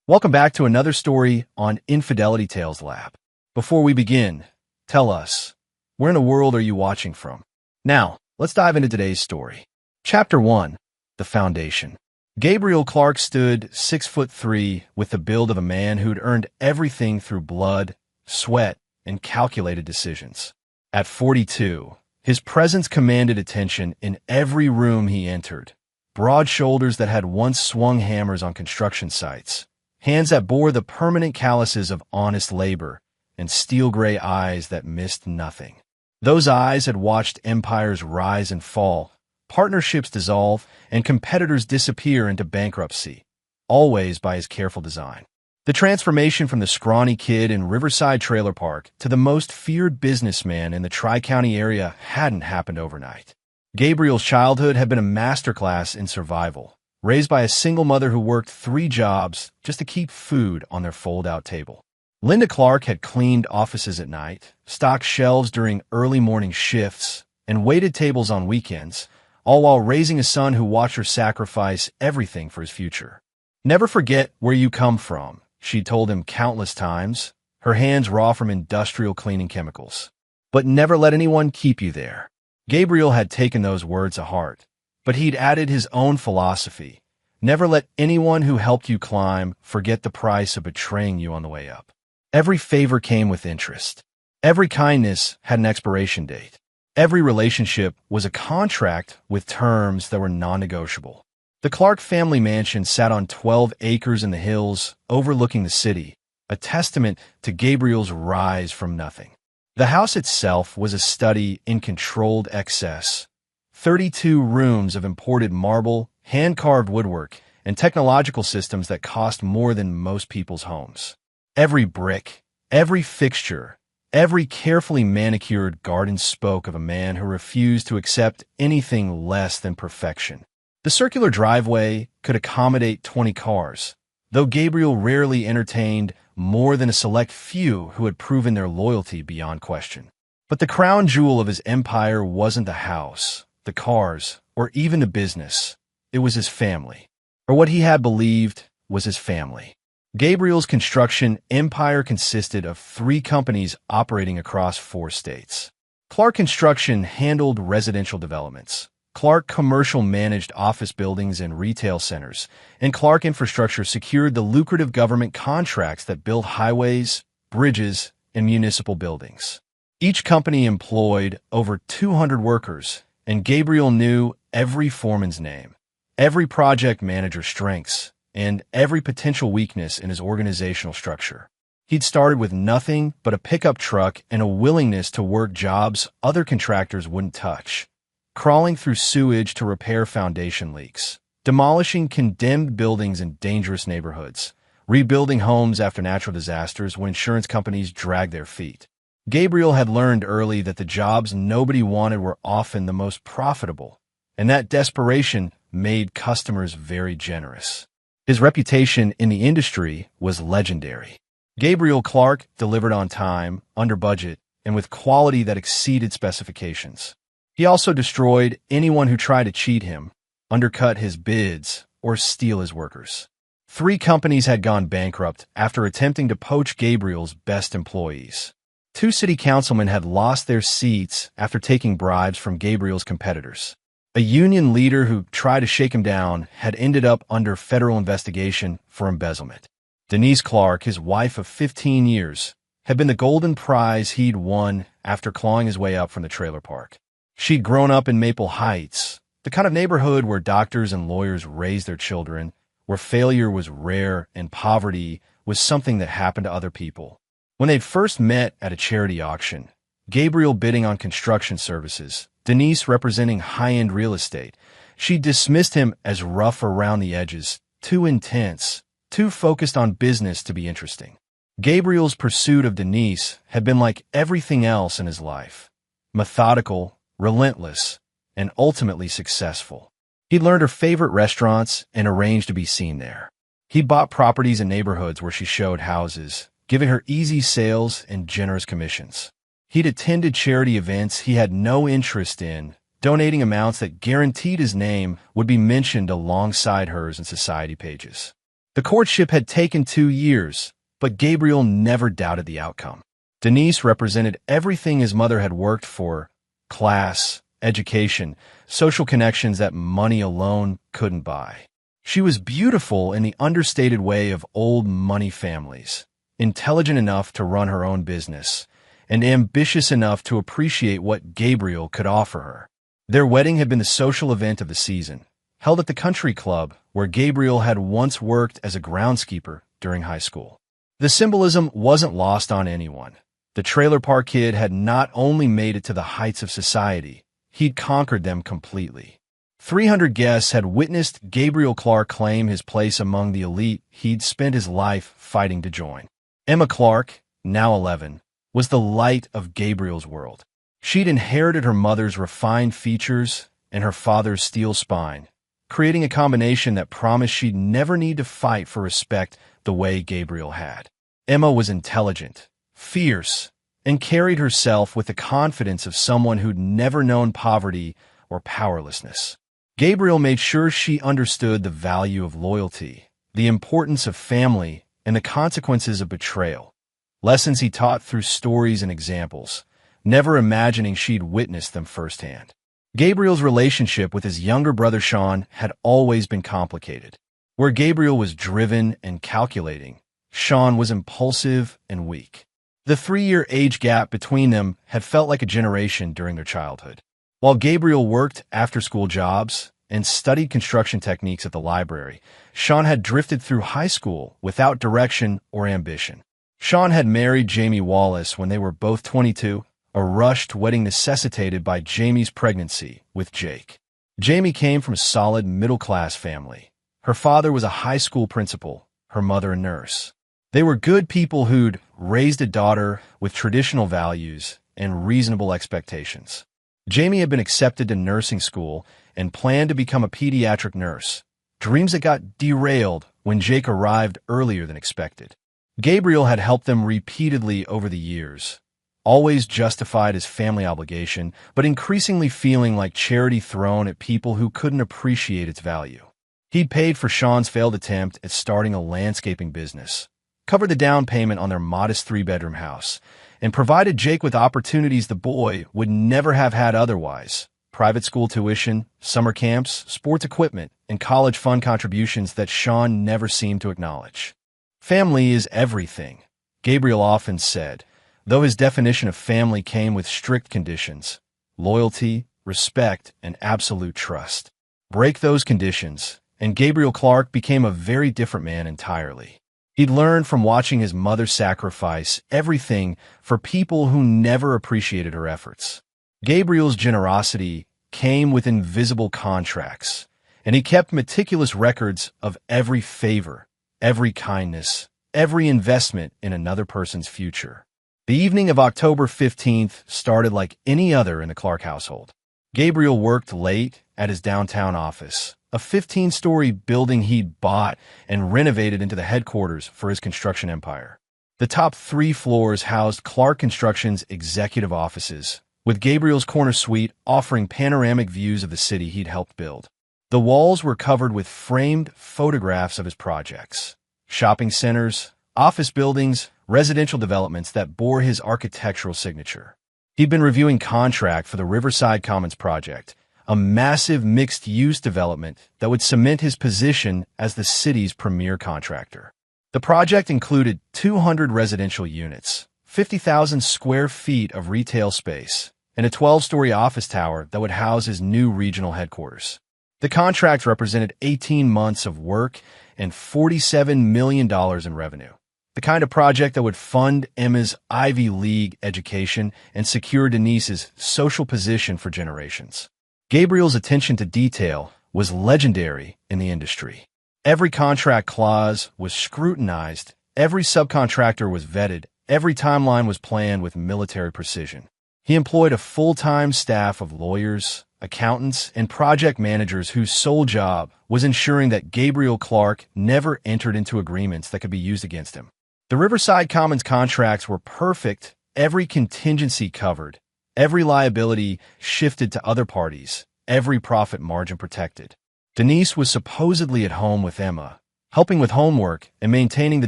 Welcome back to another story on Infidelity Tales Lab. Before we begin, tell us, where in the world are you watching from? Now, let's dive into today's story. Chapter 1, The Foundation. Gabriel Clark stood 6'3" with the build of a man who'd earned everything through blood, sweat, and calculated decisions. At 42, his presence commanded attention in every room he entered. Broad shoulders that had once swung hammers on construction sites, hands that bore the permanent calluses of honest labor, and steel-gray eyes that missed nothing. Those eyes had watched empires rise and fall, partnerships dissolve, and competitors disappear into bankruptcy, always by his careful design. The transformation from the scrawny kid in Riverside Trailer Park to the most feared businessman in the Tri-County area hadn't happened overnight. Gabriel's childhood had been a masterclass in survival, raised by a single mother who worked 3 jobs just to keep food on their fold-out table. Linda Clark had cleaned offices at night, stocked shelves during early morning shifts, and waited tables on weekends, all while raising a son who watched her sacrifice everything for his future. "Never forget where you come from," she told him countless times, her hands raw from industrial cleaning chemicals. "But never let anyone keep you there." Gabriel had taken those words to heart, but he'd added his own philosophy. Never let anyone who helped you climb forget the price of betraying you on the way up. Every favor came with interest. Every kindness had an expiration date. Every relationship was a contract with terms that were non-negotiable. The Clark family mansion sat on 12 acres in the hills overlooking the city, a testament to Gabriel's rise from nothing. The house itself was a study in controlled excess. 32 rooms of imported marble, hand-carved woodwork, and technological systems that cost more than most people's homes. Every brick, every fixture, every carefully manicured garden spoke of a man who refused to accept anything less than perfection. The circular driveway could accommodate 20 cars, though Gabriel rarely entertained more than a select few who had proven their loyalty beyond question. But the crown jewel of his empire wasn't the house, the cars, or even the business. It was his family, or what he had believed was his family. Gabriel's construction empire consisted of 3 companies operating across 4 states. Clark Construction handled residential developments. Clark Commercial managed office buildings and retail centers, and Clark Infrastructure secured the lucrative government contracts that built highways, bridges, and municipal buildings. Each company employed over 200 workers, and Gabriel knew every foreman's name, every project manager's strengths, and every potential weakness in his organizational structure. He'd started with nothing but a pickup truck and a willingness to work jobs other contractors wouldn't touch, crawling through sewage to repair foundation leaks, demolishing condemned buildings in dangerous neighborhoods, rebuilding homes after natural disasters when insurance companies dragged their feet. Gabriel had learned early that the jobs nobody wanted were often the most profitable, and that desperation made customers very generous. His reputation in the industry was legendary. Gabriel Clark delivered on time, under budget, and with quality that exceeded specifications. He also destroyed anyone who tried to cheat him, undercut his bids, or steal his workers. 3 companies had gone bankrupt after attempting to poach Gabriel's best employees. 2 city councilmen had lost their seats after taking bribes from Gabriel's competitors. A union leader who tried to shake him down had ended up under federal investigation for embezzlement. Denise Clark, his wife of 15 years, had been the golden prize he'd won after clawing his way up from the trailer park. She'd grown up in Maple Heights, the kind of neighborhood where doctors and lawyers raised their children, where failure was rare and poverty was something that happened to other people. When they'd first met at a charity auction, Gabriel bidding on construction services, Denise representing high-end real estate, she dismissed him as rough around the edges, too intense, too focused on business to be interesting. Gabriel's pursuit of Denise had been like everything else in his life, methodical, relentless, and ultimately successful. He'd learned her favorite restaurants and arranged to be seen there. He bought properties in neighborhoods where she showed houses, giving her easy sales and generous commissions. He'd attended charity events he had no interest in, donating amounts that guaranteed his name would be mentioned alongside hers in society pages. The courtship had taken 2 years, but Gabriel never doubted the outcome. Denise represented everything his mother had worked for: class, education, social connections that money alone couldn't buy. She was beautiful in the understated way of old money families, intelligent enough to run her own business, and ambitious enough to appreciate what Gabriel could offer her. Their wedding had been the social event of the season, held at the country club where Gabriel had once worked as a groundskeeper during high school. The symbolism wasn't lost on anyone. The trailer park kid had not only made it to the heights of society, he'd conquered them completely. 300 guests had witnessed Gabriel Clark claim his place among the elite he'd spent his life fighting to join. Emma Clark, now 11, was the light of Gabriel's world. She'd inherited her mother's refined features and her father's steel spine, creating a combination that promised she'd never need to fight for respect the way Gabriel had. Emma was intelligent, fierce, and carried herself with the confidence of someone who'd never known poverty or powerlessness. Gabriel made sure she understood the value of loyalty, the importance of family, and the consequences of betrayal. Lessons he taught through stories and examples, never imagining she'd witnessed them firsthand. Gabriel's relationship with his younger brother Sean had always been complicated. Where Gabriel was driven and calculating, Sean was impulsive and weak. The 3-year age gap between them had felt like a generation during their childhood. While Gabriel worked after-school jobs and studied construction techniques at the library, Sean had drifted through high school without direction or ambition. Sean had married Jamie Wallace when they were both 22, a rushed wedding necessitated by Jamie's pregnancy with Jake. Jamie came from a solid middle-class family. Her father was a high school principal, her mother a nurse. They were good people who'd raised a daughter with traditional values and reasonable expectations. Jamie had been accepted to nursing school and planned to become a pediatric nurse, dreams that got derailed when Jake arrived earlier than expected. Gabriel had helped them repeatedly over the years, always justified as family obligation, but increasingly feeling like charity thrown at people who couldn't appreciate its value. He'd paid for Sean's failed attempt at starting a landscaping business, covered the down payment on their modest 3-bedroom house, and provided Jake with opportunities the boy would never have had otherwise: private school tuition, summer camps, sports equipment, and college fund contributions that Sean never seemed to acknowledge. Family is everything, Gabriel often said, though his definition of family came with strict conditions: loyalty, respect, and absolute trust. Break those conditions, and Gabriel Clark became a very different man entirely. He'd learned from watching his mother sacrifice everything for people who never appreciated her efforts. Gabriel's generosity came with invisible contracts, and he kept meticulous records of every favor, every kindness, every investment in another person's future. The evening of October 15th started like any other in the Clark household. Gabriel worked late at his downtown office, a 15-story building he'd bought and renovated into the headquarters for his construction empire. The top 3 floors housed Clark Construction's executive offices, with Gabriel's corner suite offering panoramic views of the city he'd helped build. The walls were covered with framed photographs of his projects: shopping centers, office buildings, residential developments that bore his architectural signature. He'd been reviewing contract for the Riverside Commons project, a massive mixed-use development that would cement his position as the city's premier contractor. The project included 200 residential units, 50,000 square feet of retail space, and a 12-story office tower that would house his new regional headquarters. The contract represented 18 months of work and $47 million in revenue, the kind of project that would fund Emma's Ivy League education and secure Denise's social position for generations. Gabriel's attention to detail was legendary in the industry. Every contract clause was scrutinized, every subcontractor was vetted, every timeline was planned with military precision. He employed a full-time staff of lawyers, accountants, and project managers whose sole job was ensuring that Gabriel Clark never entered into agreements that could be used against him. The Riverside Commons contracts were perfect, every contingency covered, every liability shifted to other parties, every profit margin protected. Denise was supposedly at home with Emma, helping with homework and maintaining the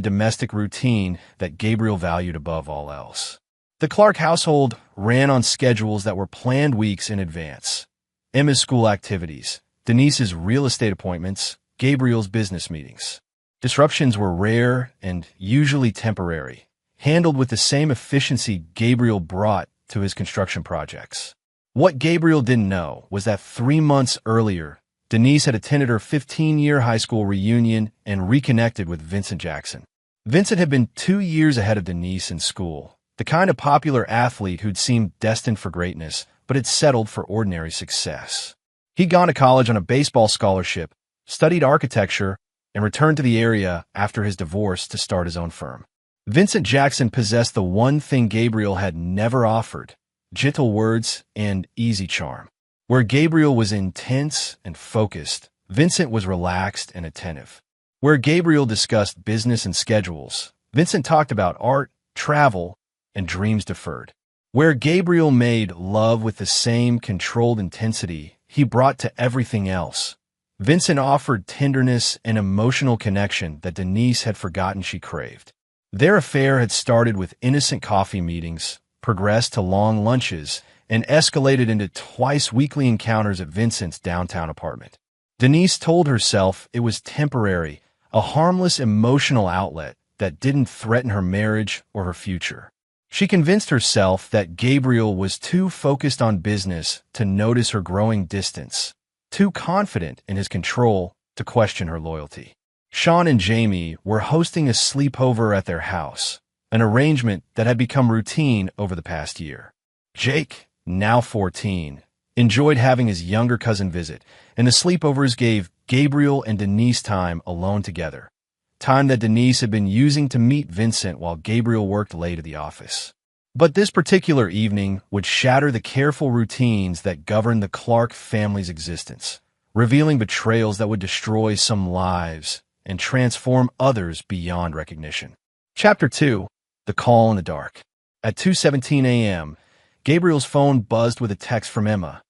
domestic routine that Gabriel valued above all else. The Clark household ran on schedules that were planned weeks in advance. Emma's school activities, Denise's real estate appointments, Gabriel's business meetings. Disruptions were rare and usually temporary, handled with the same efficiency Gabriel brought to his construction projects. What Gabriel didn't know was that 3 months earlier, Denise had attended her 15-year high school reunion and reconnected with Vincent Jackson. Vincent had been 2 years ahead of Denise in school, the kind of popular athlete who'd seemed destined for greatness, but had settled for ordinary success. He'd gone to college on a baseball scholarship, studied architecture, and returned to the area after his divorce to start his own firm. Vincent Jackson possessed the one thing Gabriel had never offered: gentle words and easy charm. Where Gabriel was intense and focused, Vincent was relaxed and attentive. Where Gabriel discussed business and schedules, Vincent talked about art, travel, and dreams deferred. Where Gabriel made love with the same controlled intensity he brought to everything else, Vincent offered tenderness and emotional connection that Denise had forgotten she craved. Their affair had started with innocent coffee meetings, progressed to long lunches, and escalated into twice-weekly encounters at Vincent's downtown apartment. Denise told herself it was temporary, a harmless emotional outlet that didn't threaten her marriage or her future. She convinced herself that Gabriel was too focused on business to notice her growing distance, too confident in his control to question her loyalty. Sean and Jamie were hosting a sleepover at their house, an arrangement that had become routine over the past year. Jake, now 14, enjoyed having his younger cousin visit, and the sleepovers gave Gabriel and Denise time alone together, time that Denise had been using to meet Vincent while Gabriel worked late at the office. But this particular evening would shatter the careful routines that governed the Clark family's existence, revealing betrayals that would destroy some lives and transform others beyond recognition. Chapter 2. The Call in the Dark. At 2:17 a.m., Gabriel's phone buzzed with a text from Emma.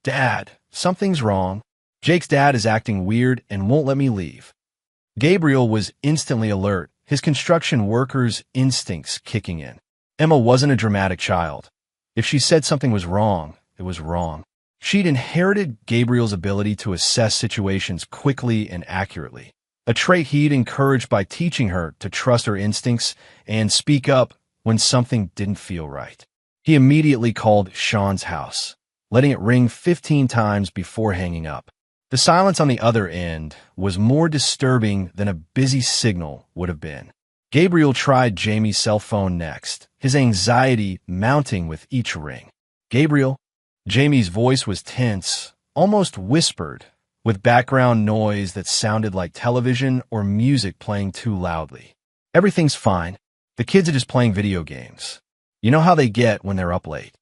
"Dad, something's wrong. Jake's dad is acting weird and won't let me leave." Gabriel was instantly alert, his construction worker's instincts kicking in. Emma wasn't a dramatic child. If she said something was wrong, it was wrong. She'd inherited Gabriel's ability to assess situations quickly and accurately, a trait he'd encouraged by teaching her to trust her instincts and speak up when something didn't feel right. He immediately called Sean's house, letting it ring 15 times before hanging up. The silence on the other end was more disturbing than a busy signal would have been. Gabriel tried Jamie's cell phone next, his anxiety mounting with each ring. "Gabriel?" Jamie's voice was tense, almost whispered, with background noise that sounded like television or music playing too loudly. "Everything's fine. The kids are just playing video games. You know how they get when they're up late.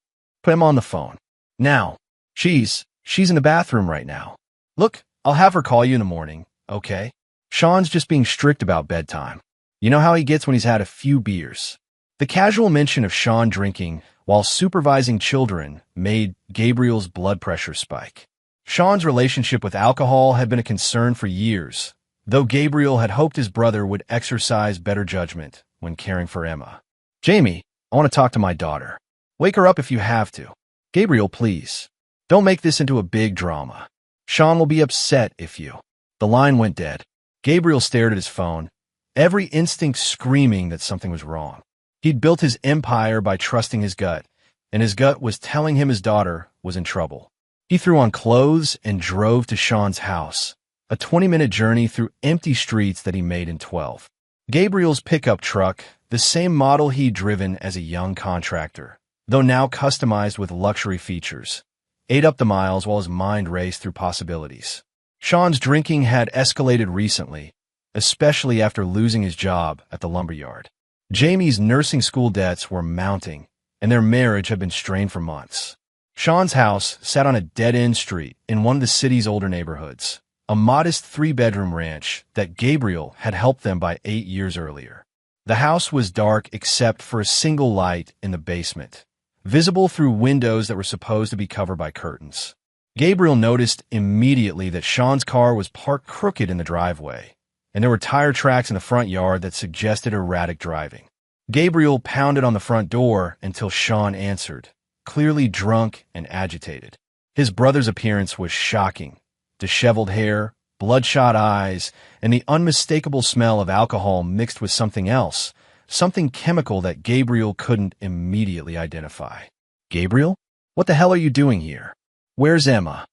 Put him on the phone. Now. She's in the bathroom right now. Look, I'll have her call you in the morning, okay? Sean's just being strict about bedtime. You know how he gets when he's had a few beers." The casual mention of Sean drinking while supervising children made Gabriel's blood pressure spike. Sean's relationship with alcohol had been a concern for years, though Gabriel had hoped his brother would exercise better judgment when caring for Emma. "Jamie, I want to talk to my daughter. Wake her up if you have to. Gabriel, please. Don't make this into a big drama. Sean will be upset if you." The line went dead. Gabriel stared at his phone, every instinct screaming that something was wrong. He'd built his empire by trusting his gut, and his gut was telling him his daughter was in trouble. He threw on clothes and drove to Sean's house, a 20-minute journey through empty streets that he made in 12. Gabriel's pickup truck, the same model he'd driven as a young contractor, though now customized with luxury features, ate up the miles while his mind raced through possibilities. Sean's drinking had escalated recently, especially after losing his job at the lumberyard. Jamie's nursing school debts were mounting, and their marriage had been strained for months. Sean's house sat on a dead-end street in one of the city's older neighborhoods, a modest 3-bedroom ranch that Gabriel had helped them buy 8 years earlier. The house was dark except for a single light in the basement, visible through windows that were supposed to be covered by curtains. Gabriel noticed immediately that Sean's car was parked crooked in the driveway, and there were tire tracks in the front yard that suggested erratic driving. Gabriel pounded on the front door until Sean answered, clearly drunk and agitated. His brother's appearance was shocking. Disheveled hair, bloodshot eyes, and the unmistakable smell of alcohol mixed with something else, something chemical that Gabriel couldn't immediately identify. Gabriel? What the hell are you doing here? Where's Emma?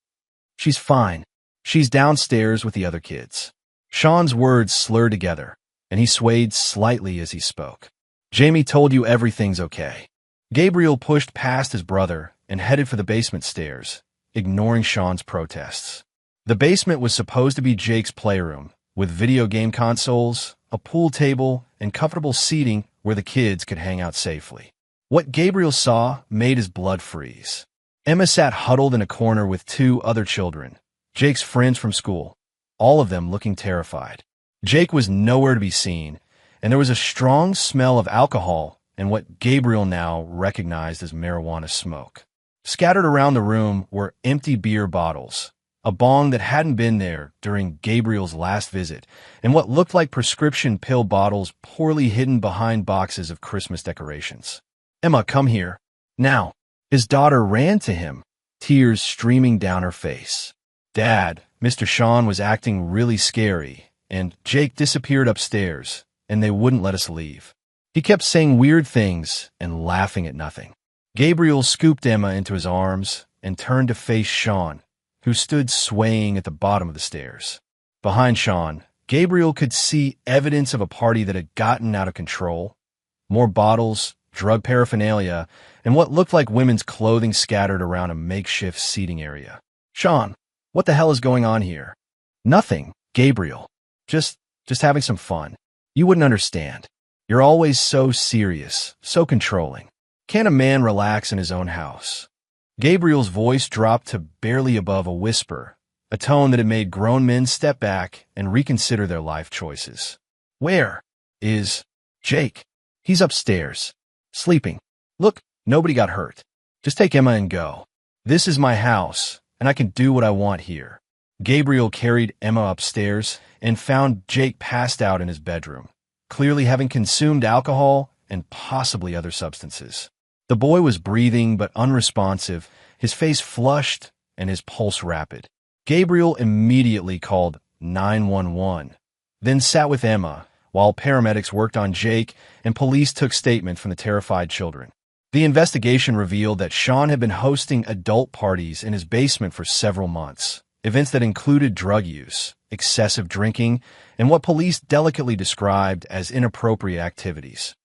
She's fine. She's downstairs with the other kids. Sean's words slurred together, and he swayed slightly as he spoke. Jamie told you everything's okay. Gabriel pushed past his brother and headed for the basement stairs, ignoring Sean's protests. The basement was supposed to be Jake's playroom, with video game consoles, a pool table, and comfortable seating where the kids could hang out safely. What Gabriel saw made his blood freeze. Emma sat huddled in a corner with two other children, Jake's friends from school, all of them looking terrified. Jake was nowhere to be seen, and there was a strong smell of alcohol and what Gabriel now recognized as marijuana smoke. Scattered around the room were empty beer bottles, a bong that hadn't been there during Gabriel's last visit, and what looked like prescription pill bottles poorly hidden behind boxes of Christmas decorations. Emma, come here. Now. His daughter ran to him, tears streaming down her face. Dad, Mr. Sean was acting really scary, and Jake disappeared upstairs, and they wouldn't let us leave. He kept saying weird things and laughing at nothing. Gabriel scooped Emma into his arms and turned to face Sean, who stood swaying at the bottom of the stairs. Behind Sean, Gabriel could see evidence of a party that had gotten out of control. More bottles, drug paraphernalia, and what looked like women's clothing scattered around a makeshift seating area. Sean, what the hell is going on here? Nothing, Gabriel. Just having some fun. You wouldn't understand. You're always so serious, so controlling. Can't a man relax in his own house? Gabriel's voice dropped to barely above a whisper, a tone that had made grown men step back and reconsider their life choices. Where is Jake? He's upstairs, sleeping. Look, nobody got hurt. Just take Emma and go. This is my house, and I can do what I want here. Gabriel carried Emma upstairs and found Jake passed out in his bedroom, clearly having consumed alcohol and possibly other substances. The boy was breathing but unresponsive, his face flushed and his pulse rapid. Gabriel immediately called 911, then sat with Emma while paramedics worked on Jake and police took statement from the terrified children. The investigation revealed that Sean had been hosting adult parties in his basement for several months, events that included drug use, excessive drinking, and what police delicately described as inappropriate activities.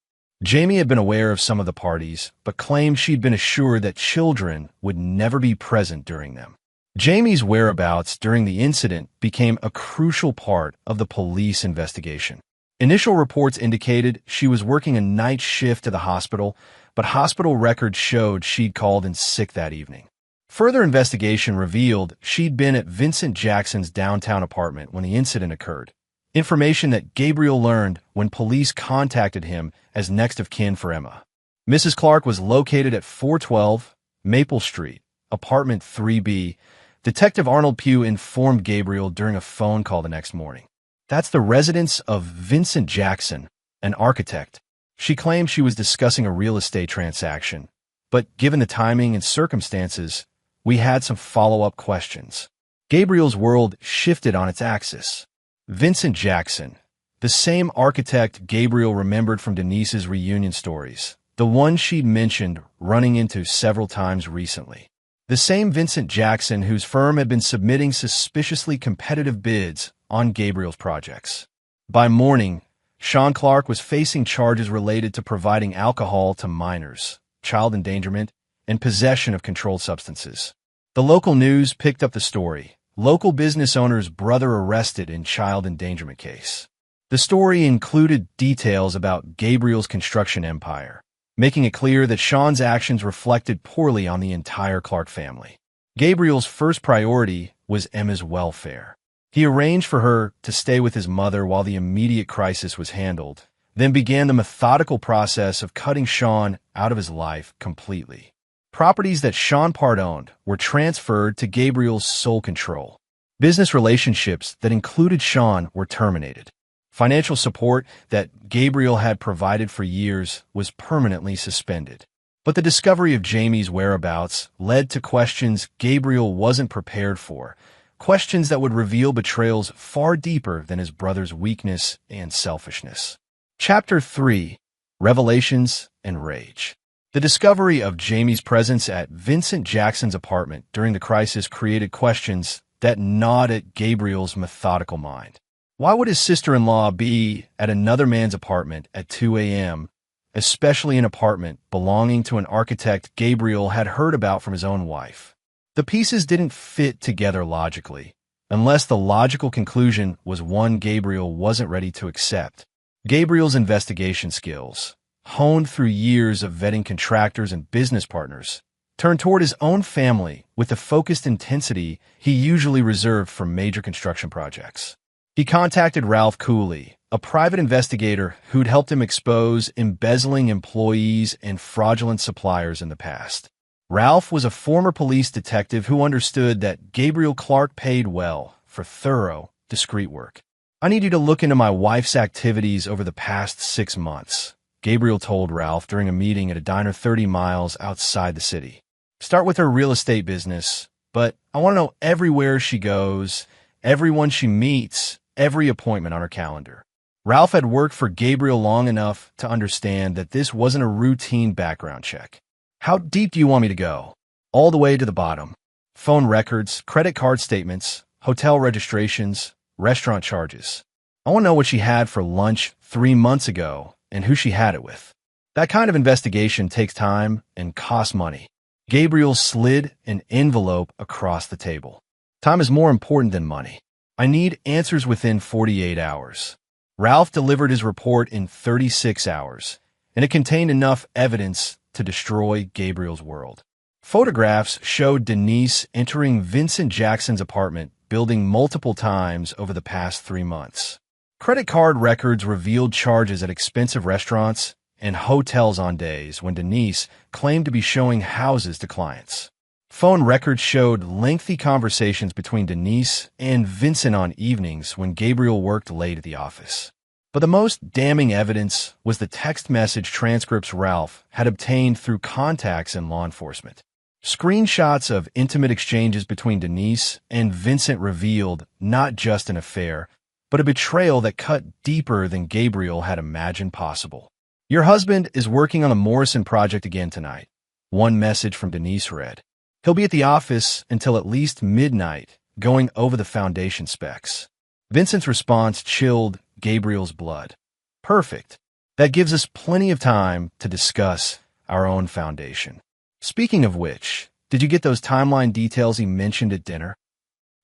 Jamie had been aware of some of the parties, but claimed she'd been assured that children would never be present during them. Jamie's whereabouts during the incident became a crucial part of the police investigation. Initial reports indicated she was working a night shift at the hospital, but hospital records showed she'd called in sick that evening. Further investigation revealed she'd been at Vincent Jackson's downtown apartment when the incident occurred, information that Gabriel learned when police contacted him as next of kin for Emma. Mrs. Clark was located at 412 Maple Street, apartment 3B. Detective Arnold Pugh informed Gabriel during a phone call the next morning. That's the residence of Vincent Jackson, an architect. She claimed she was discussing a real estate transaction, but given the timing and circumstances, we had some follow-up questions. Gabriel's world shifted on its axis. Vincent Jackson, the same architect Gabriel remembered from Denise's reunion stories, the one she'd mentioned running into several times recently. The same Vincent Jackson whose firm had been submitting suspiciously competitive bids on Gabriel's projects. By morning, Sean Clark was facing charges related to providing alcohol to minors, child endangerment, and possession of controlled substances. The local news picked up the story. Local business owner's brother arrested in child endangerment case. The story included details about Gabriel's construction empire, making it clear that Sean's actions reflected poorly on the entire Clark family. Gabriel's first priority was Emma's welfare. He arranged for her to stay with his mother while the immediate crisis was handled, then began the methodical process of cutting Sean out of his life completely. Properties that Sean part owned were transferred to Gabriel's sole control. Business relationships that included Sean were terminated. Financial support that Gabriel had provided for years was permanently suspended. But the discovery of Jamie's whereabouts led to questions Gabriel wasn't prepared for, questions that would reveal betrayals far deeper than his brother's weakness and selfishness. Chapter 3: Revelations and Rage. The discovery of Jamie's presence at Vincent Jackson's apartment during the crisis created questions that gnawed at Gabriel's methodical mind. Why would his sister-in-law be at another man's apartment at 2 a.m., especially an apartment belonging to an architect Gabriel had heard about from his own wife? The pieces didn't fit together logically, unless the logical conclusion was one Gabriel wasn't ready to accept. Gabriel's investigation skills, honed through years of vetting contractors and business partners, turned toward his own family with the focused intensity he usually reserved for major construction projects. He contacted Ralph Cooley, a private investigator who'd helped him expose embezzling employees and fraudulent suppliers in the past. Ralph was a former police detective who understood that Gabriel Clark paid well for thorough, discreet work. "I need you to look into my wife's activities over the past 6 months," Gabriel told Ralph during a meeting at a diner 30 miles outside the city. "Start with her real estate business, but I want to know everywhere she goes, everyone she meets, every appointment on her calendar." Ralph had worked for Gabriel long enough to understand that this wasn't a routine background check. "How deep do you want me to go?" "All the way to the bottom. Phone records, credit card statements, hotel registrations, restaurant charges. I want to know what she had for lunch 3 months ago and who she had it with." That kind of investigation takes time and costs money. Gabriel slid an envelope across the table. "Time is more important than money. I need answers within 48 hours. Ralph delivered his report in 36 hours, and it contained enough evidence to destroy Gabriel's world. Photographs showed Denise entering Vincent Jackson's apartment building multiple times over the past 3 months. Credit card records revealed charges at expensive restaurants and hotels on days when Denise claimed to be showing houses to clients. Phone records showed lengthy conversations between Denise and Vincent on evenings when Gabriel worked late at the office. But the most damning evidence was the text message transcripts Ralph had obtained through contacts in law enforcement. Screenshots of intimate exchanges between Denise and Vincent revealed not just an affair, but a betrayal that cut deeper than Gabriel had imagined possible. "Your husband is working on the Morrison project again tonight," one message from Denise read. "He'll be at the office until at least midnight, going over the foundation specs." Vincent's response chilled Gabriel's blood. "Perfect. That gives us plenty of time to discuss our own foundation. Speaking of which, did you get those timeline details he mentioned at dinner?"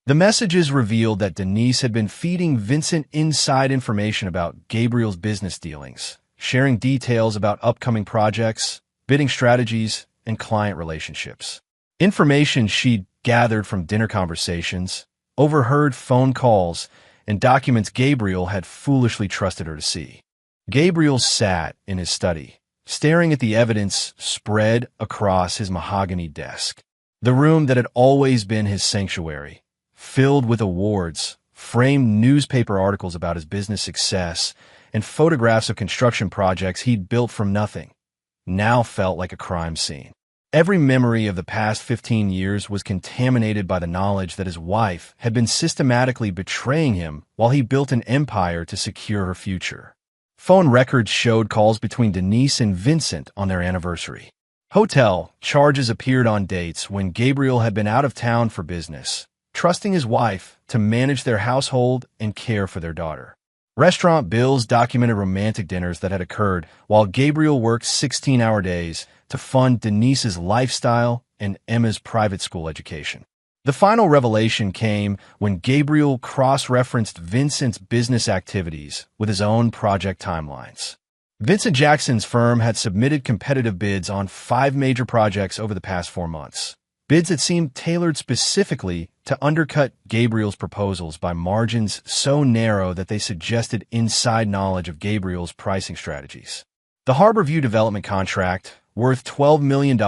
The messages revealed that Denise had been feeding Vincent inside information about Gabriel's business dealings, sharing details about upcoming projects, bidding strategies, and client relationships. Information she'd gathered from dinner conversations, overheard phone calls, and documents Gabriel had foolishly trusted her to see. Gabriel sat in his study, staring at the evidence spread across his mahogany desk. The room that had always been his sanctuary, filled with awards, framed newspaper articles about his business success, and photographs of construction projects he'd built from nothing, now felt like a crime scene. Every memory of the past 15 years was contaminated by the knowledge that his wife had been systematically betraying him while he built an empire to secure her future. Phone records showed calls between Denise and Vincent on their anniversary. Hotel charges appeared on dates when Gabriel had been out of town for business, trusting his wife to manage their household and care for their daughter. Restaurant bills documented romantic dinners that had occurred while Gabriel worked 16-hour days to fund Denise's lifestyle and Emma's private school education. The final revelation came when Gabriel cross-referenced Vincent's business activities with his own project timelines. Vincent Jackson's firm had submitted competitive bids on 5 major projects over the past 4 months. Bids that seemed tailored specifically to undercut Gabriel's proposals by margins so narrow that they suggested inside knowledge of Gabriel's pricing strategies. The Harborview development contract, worth $12 million,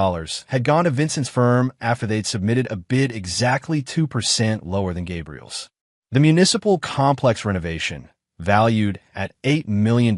had gone to Vincent's firm after they'd submitted a bid exactly 2% lower than Gabriel's. The municipal complex renovation, valued at $8 million,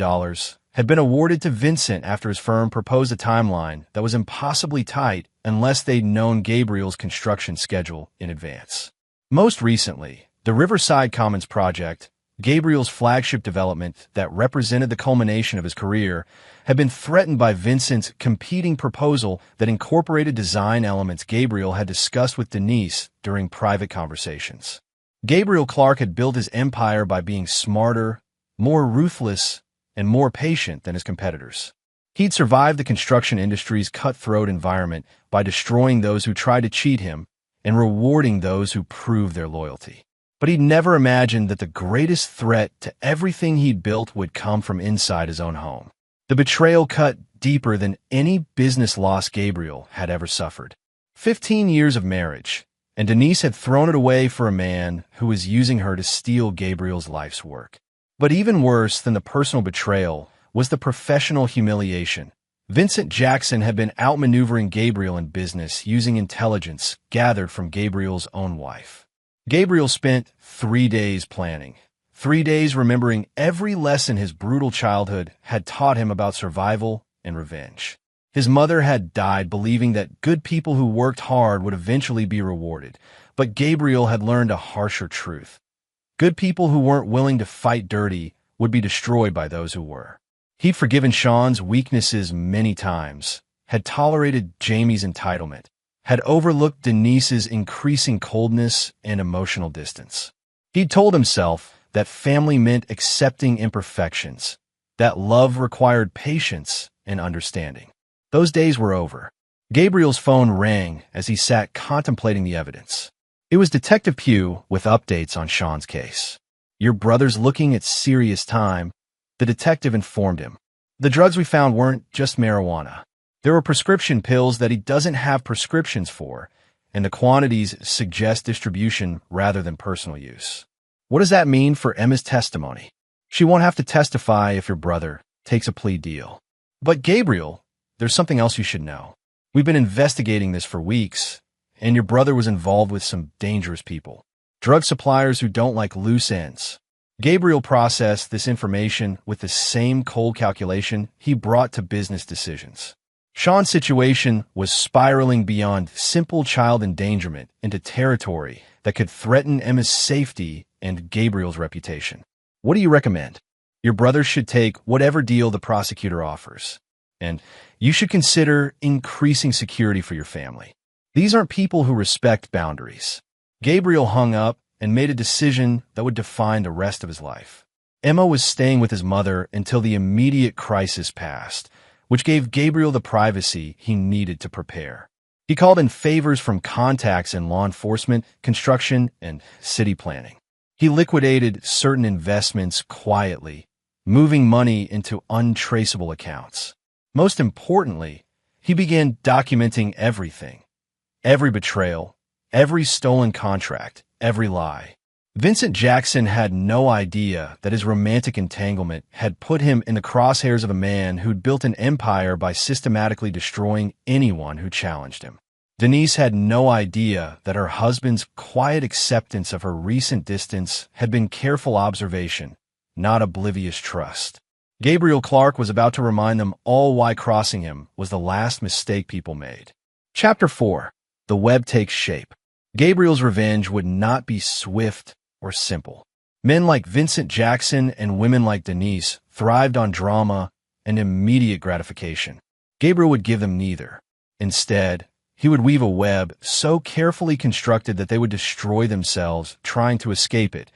had been awarded to Vincent after his firm proposed a timeline that was impossibly tight unless they'd known Gabriel's construction schedule in advance. Most recently, the Riverside Commons project, Gabriel's flagship development that represented the culmination of his career, had been threatened by Vincent's competing proposal that incorporated design elements Gabriel had discussed with Denise during private conversations. Gabriel Clark had built his empire by being smarter, more ruthless, and more patient than his competitors. He'd survived the construction industry's cutthroat environment by destroying those who tried to cheat him and rewarding those who proved their loyalty. But he'd never imagined that the greatest threat to everything he'd built would come from inside his own home. The betrayal cut deeper than any business loss Gabriel had ever suffered. 15 years of marriage, and Denise had thrown it away for a man who was using her to steal Gabriel's life's work. But even worse than the personal betrayal was the professional humiliation. Vincent Jackson had been outmaneuvering Gabriel in business using intelligence gathered from Gabriel's own wife. Gabriel spent 3 days planning, 3 days remembering every lesson his brutal childhood had taught him about survival and revenge. His mother had died believing that good people who worked hard would eventually be rewarded, but Gabriel had learned a harsher truth. Good people who weren't willing to fight dirty would be destroyed by those who were. He'd forgiven Sean's weaknesses many times, had tolerated Jamie's entitlement, had overlooked Denise's increasing coldness and emotional distance. He'd told himself that family meant accepting imperfections, that love required patience and understanding. Those days were over. Gabriel's phone rang as he sat contemplating the evidence. It was Detective Pugh with updates on Sean's case. "Your brother's looking at serious time," the detective informed him. "The drugs we found weren't just marijuana. There were prescription pills that he doesn't have prescriptions for, and the quantities suggest distribution rather than personal use." "What does that mean for Emma's testimony?" "She won't have to testify if your brother takes a plea deal." "But Gabriel, there's something else you should know. We've been investigating this for weeks, and your brother was involved with some dangerous people. Drug suppliers who don't like loose ends." Gabriel processed this information with the same cold calculation he brought to business decisions. Sean's situation was spiraling beyond simple child endangerment into territory that could threaten Emma's safety and Gabriel's reputation. "What do you recommend?" "Your brother should take whatever deal the prosecutor offers, and you should consider increasing security for your family. These aren't people who respect boundaries." Gabriel hung up and made a decision that would define the rest of his life. Emma was staying with his mother until the immediate crisis passed, which gave Gabriel the privacy he needed to prepare. He called in favors from contacts in law enforcement, construction, and city planning. He liquidated certain investments quietly, moving money into untraceable accounts. Most importantly, he began documenting everything. Every betrayal, every stolen contract, every lie. Vincent Jackson had no idea that his romantic entanglement had put him in the crosshairs of a man who'd built an empire by systematically destroying anyone who challenged him. Denise had no idea that her husband's quiet acceptance of her recent distance had been careful observation, not oblivious trust. Gabriel Clark was about to remind them all why crossing him was the last mistake people made. Chapter 4. The Web Takes Shape. Gabriel's revenge would not be swift or simple. Men like Vincent Jackson and women like Denise thrived on drama and immediate gratification. Gabriel would give them neither. Instead, he would weave a web so carefully constructed that they would destroy themselves trying to escape it,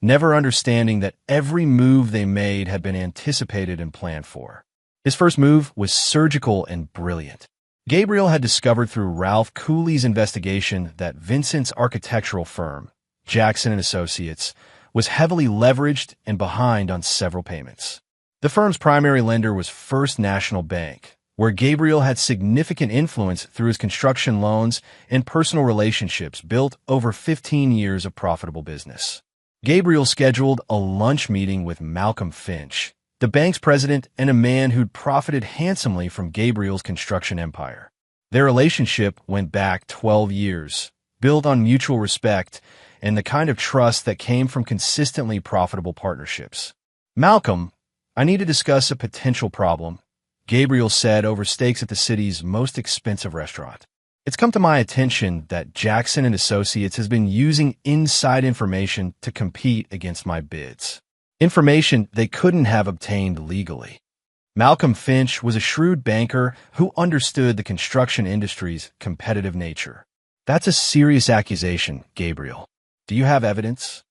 never understanding that every move they made had been anticipated and planned for. His first move was surgical and brilliant. Gabriel had discovered through Ralph Cooley's investigation that Vincent's architectural firm, Jackson & Associates, was heavily leveraged and behind on several payments. The firm's primary lender was First National Bank, where Gabriel had significant influence through his construction loans and personal relationships built over 15 years of profitable business. Gabriel scheduled a lunch meeting with Malcolm Finch, the bank's president and a man who'd profited handsomely from Gabriel's construction empire. Their relationship went back 12 years, built on mutual respect and the kind of trust that came from consistently profitable partnerships. Malcolm, I need to discuss a potential problem, Gabriel said over steaks at the city's most expensive restaurant. It's come to my attention that Jackson and Associates has been using inside information to compete against my bids. Information they couldn't have obtained legally. Malcolm Finch was a shrewd banker who understood the construction industry's competitive nature. That's a serious accusation, Gabriel. Do you have evidence?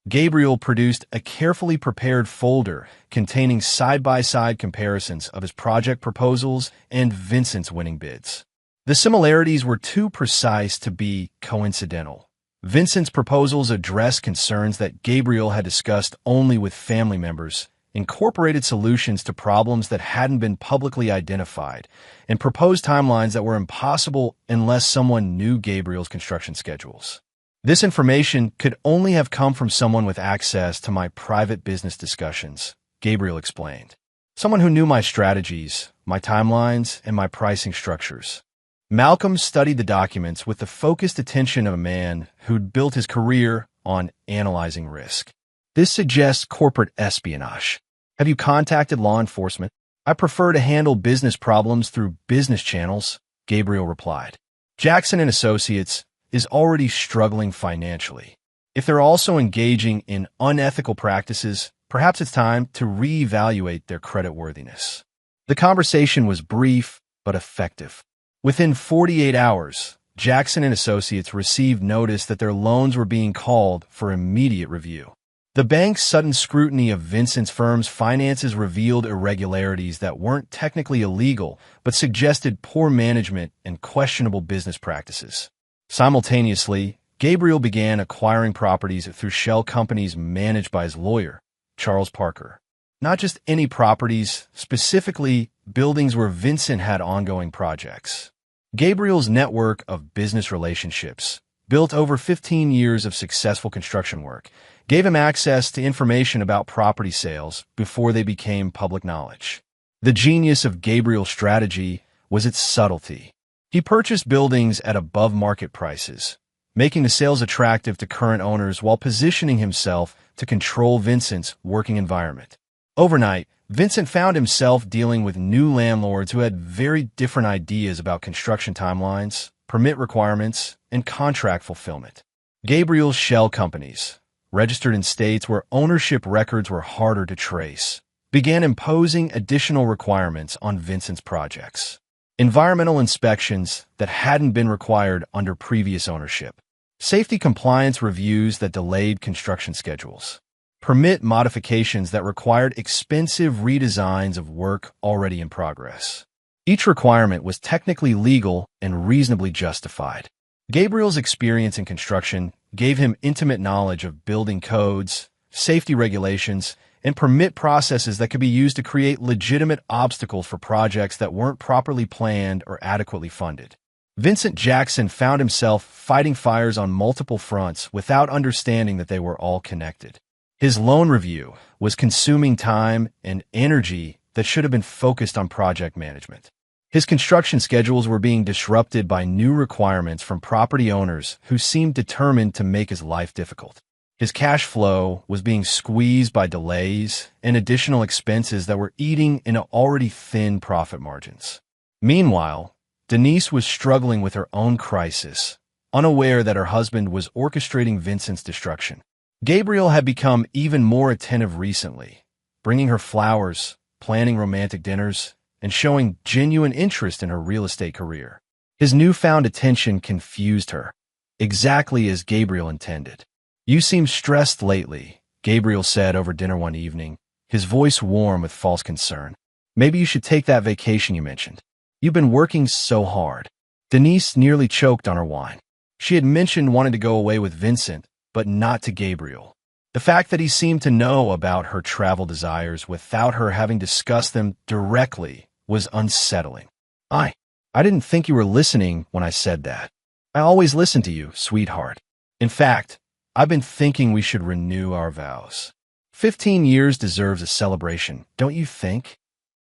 Gabriel produced a carefully prepared folder containing side-by-side comparisons of his project proposals and Vincent's winning bids. The similarities were too precise to be coincidental. Vincent's proposals addressed concerns that Gabriel had discussed only with family members, incorporated solutions to problems that hadn't been publicly identified, and proposed timelines that were impossible unless someone knew Gabriel's construction schedules. This information could only have come from someone with access to my private business discussions, Gabriel explained. Someone who knew my strategies, my timelines, and my pricing structures. Malcolm studied the documents with the focused attention of a man who'd built his career on analyzing risk. This suggests corporate espionage. Have you contacted law enforcement? I prefer to handle business problems through business channels, Gabriel replied. Jackson and Associates is already struggling financially. If they're also engaging in unethical practices, perhaps it's time to reevaluate their creditworthiness. The conversation was brief but effective. Within 48 hours, Jackson and Associates received notice that their loans were being called for immediate review. The bank's sudden scrutiny of Vincent's firm's finances revealed irregularities that weren't technically illegal, but suggested poor management and questionable business practices. Simultaneously, Gabriel began acquiring properties through shell companies managed by his lawyer, Charles Parker. Not just any properties, specifically buildings where Vincent had ongoing projects. Gabriel's network of business relationships, built over 15 years of successful construction work, gave him access to information about property sales before they became public knowledge. The genius of Gabriel's strategy was its subtlety. He purchased buildings at above-market prices, making the sales attractive to current owners while positioning himself to control Vincent's working environment. Overnight, Vincent found himself dealing with new landlords who had very different ideas about construction timelines, permit requirements, and contract fulfillment. Gabriel's shell companies, registered in states where ownership records were harder to trace, began imposing additional requirements on Vincent's projects. Environmental inspections that hadn't been required under previous ownership. Safety compliance reviews that delayed construction schedules. Permit modifications that required expensive redesigns of work already in progress. Each requirement was technically legal and reasonably justified. Gabriel's experience in construction gave him intimate knowledge of building codes, safety regulations, and permit processes that could be used to create legitimate obstacles for projects that weren't properly planned or adequately funded. Vincent Jackson found himself fighting fires on multiple fronts without understanding that they were all connected. His loan review was consuming time and energy that should have been focused on project management. His construction schedules were being disrupted by new requirements from property owners who seemed determined to make his life difficult. His cash flow was being squeezed by delays and additional expenses that were eating into already thin profit margins. Meanwhile, Denise was struggling with her own crisis, unaware that her husband was orchestrating Vincent's destruction. Gabriel had become even more attentive recently, bringing her flowers, planning romantic dinners, and showing genuine interest in her real estate career. His newfound attention confused her, exactly as Gabriel intended. "You seem stressed lately," Gabriel said over dinner one evening, his voice warm with false concern. "Maybe you should take that vacation you mentioned. You've been working so hard." Denise nearly choked on her wine. She had mentioned wanting to go away with Vincent, but not to Gabriel. The fact that he seemed to know about her travel desires without her having discussed them directly was unsettling. I didn't think you were listening when I said that. I always listen to you, sweetheart. In fact, I've been thinking we should renew our vows. 15 years deserves a celebration, don't you think?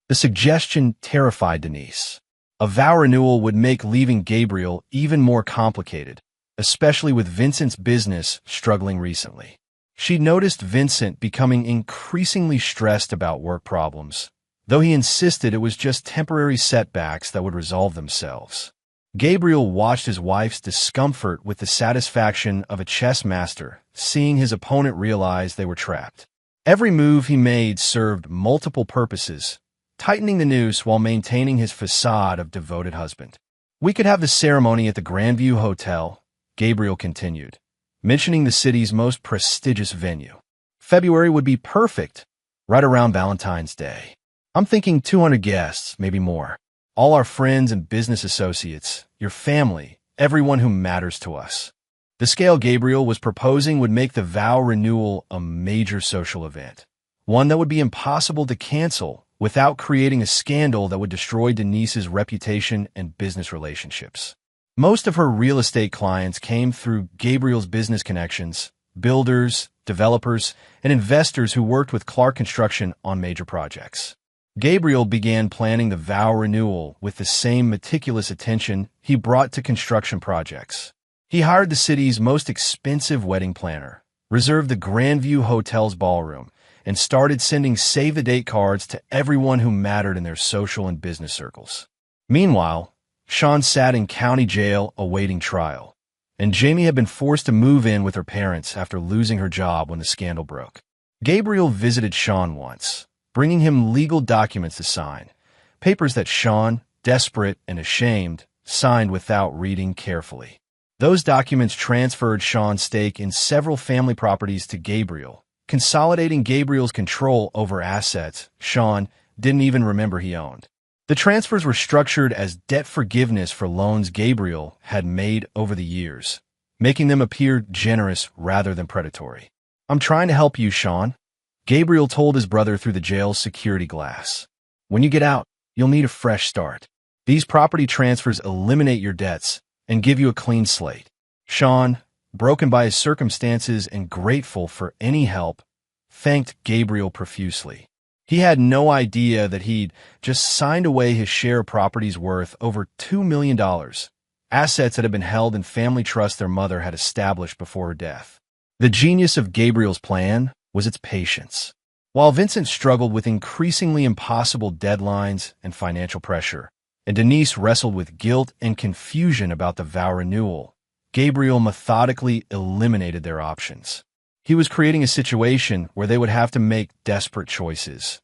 The suggestion terrified Denise. A vow renewal would make leaving Gabriel even more complicated, especially with Vincent's business struggling recently. She noticed Vincent becoming increasingly stressed about work problems, though he insisted it was just temporary setbacks that would resolve themselves. Gabriel watched his wife's discomfort with the satisfaction of a chess master, seeing his opponent realize they were trapped. Every move he made served multiple purposes, tightening the noose while maintaining his facade of devoted husband. "We could have the ceremony at the Grandview Hotel," Gabriel continued, mentioning the city's most prestigious venue. "February would be perfect, right around Valentine's Day. I'm thinking 200 guests, maybe more. All our friends and business associates, your family, everyone who matters to us." The scale Gabriel was proposing would make the vow renewal a major social event, one that would be impossible to cancel without creating a scandal that would destroy Denise's reputation and business relationships. Most of her real estate clients came through Gabriel's business connections, builders, developers, and investors who worked with Clark Construction on major projects. Gabriel began planning the vow renewal with the same meticulous attention he brought to construction projects. He hired the city's most expensive wedding planner, reserved the Grandview Hotel's ballroom, and started sending save-the-date cards to everyone who mattered in their social and business circles. Meanwhile, Sean sat in county jail awaiting trial, and Jamie had been forced to move in with her parents after losing her job when the scandal broke. Gabriel visited Sean once, bringing him legal documents to sign, papers that Sean, desperate and ashamed, signed without reading carefully. Those documents transferred Sean's stake in several family properties to Gabriel, consolidating Gabriel's control over assets Sean didn't even remember he owned. The transfers were structured as debt forgiveness for loans Gabriel had made over the years, making them appear generous rather than predatory. "I'm trying to help you, Sean," Gabriel told his brother through the jail's security glass. "When you get out, you'll need a fresh start. These property transfers eliminate your debts and give you a clean slate." Sean, broken by his circumstances and grateful for any help, thanked Gabriel profusely. He had no idea that he'd just signed away his share of properties worth over $2 million, assets that had been held in family trust their mother had established before her death. The genius of Gabriel's plan was its patience. While Vincent struggled with increasingly impossible deadlines and financial pressure, and Denise wrestled with guilt and confusion about the vow renewal, Gabriel methodically eliminated their options. He was creating a situation where they would have to make desperate choices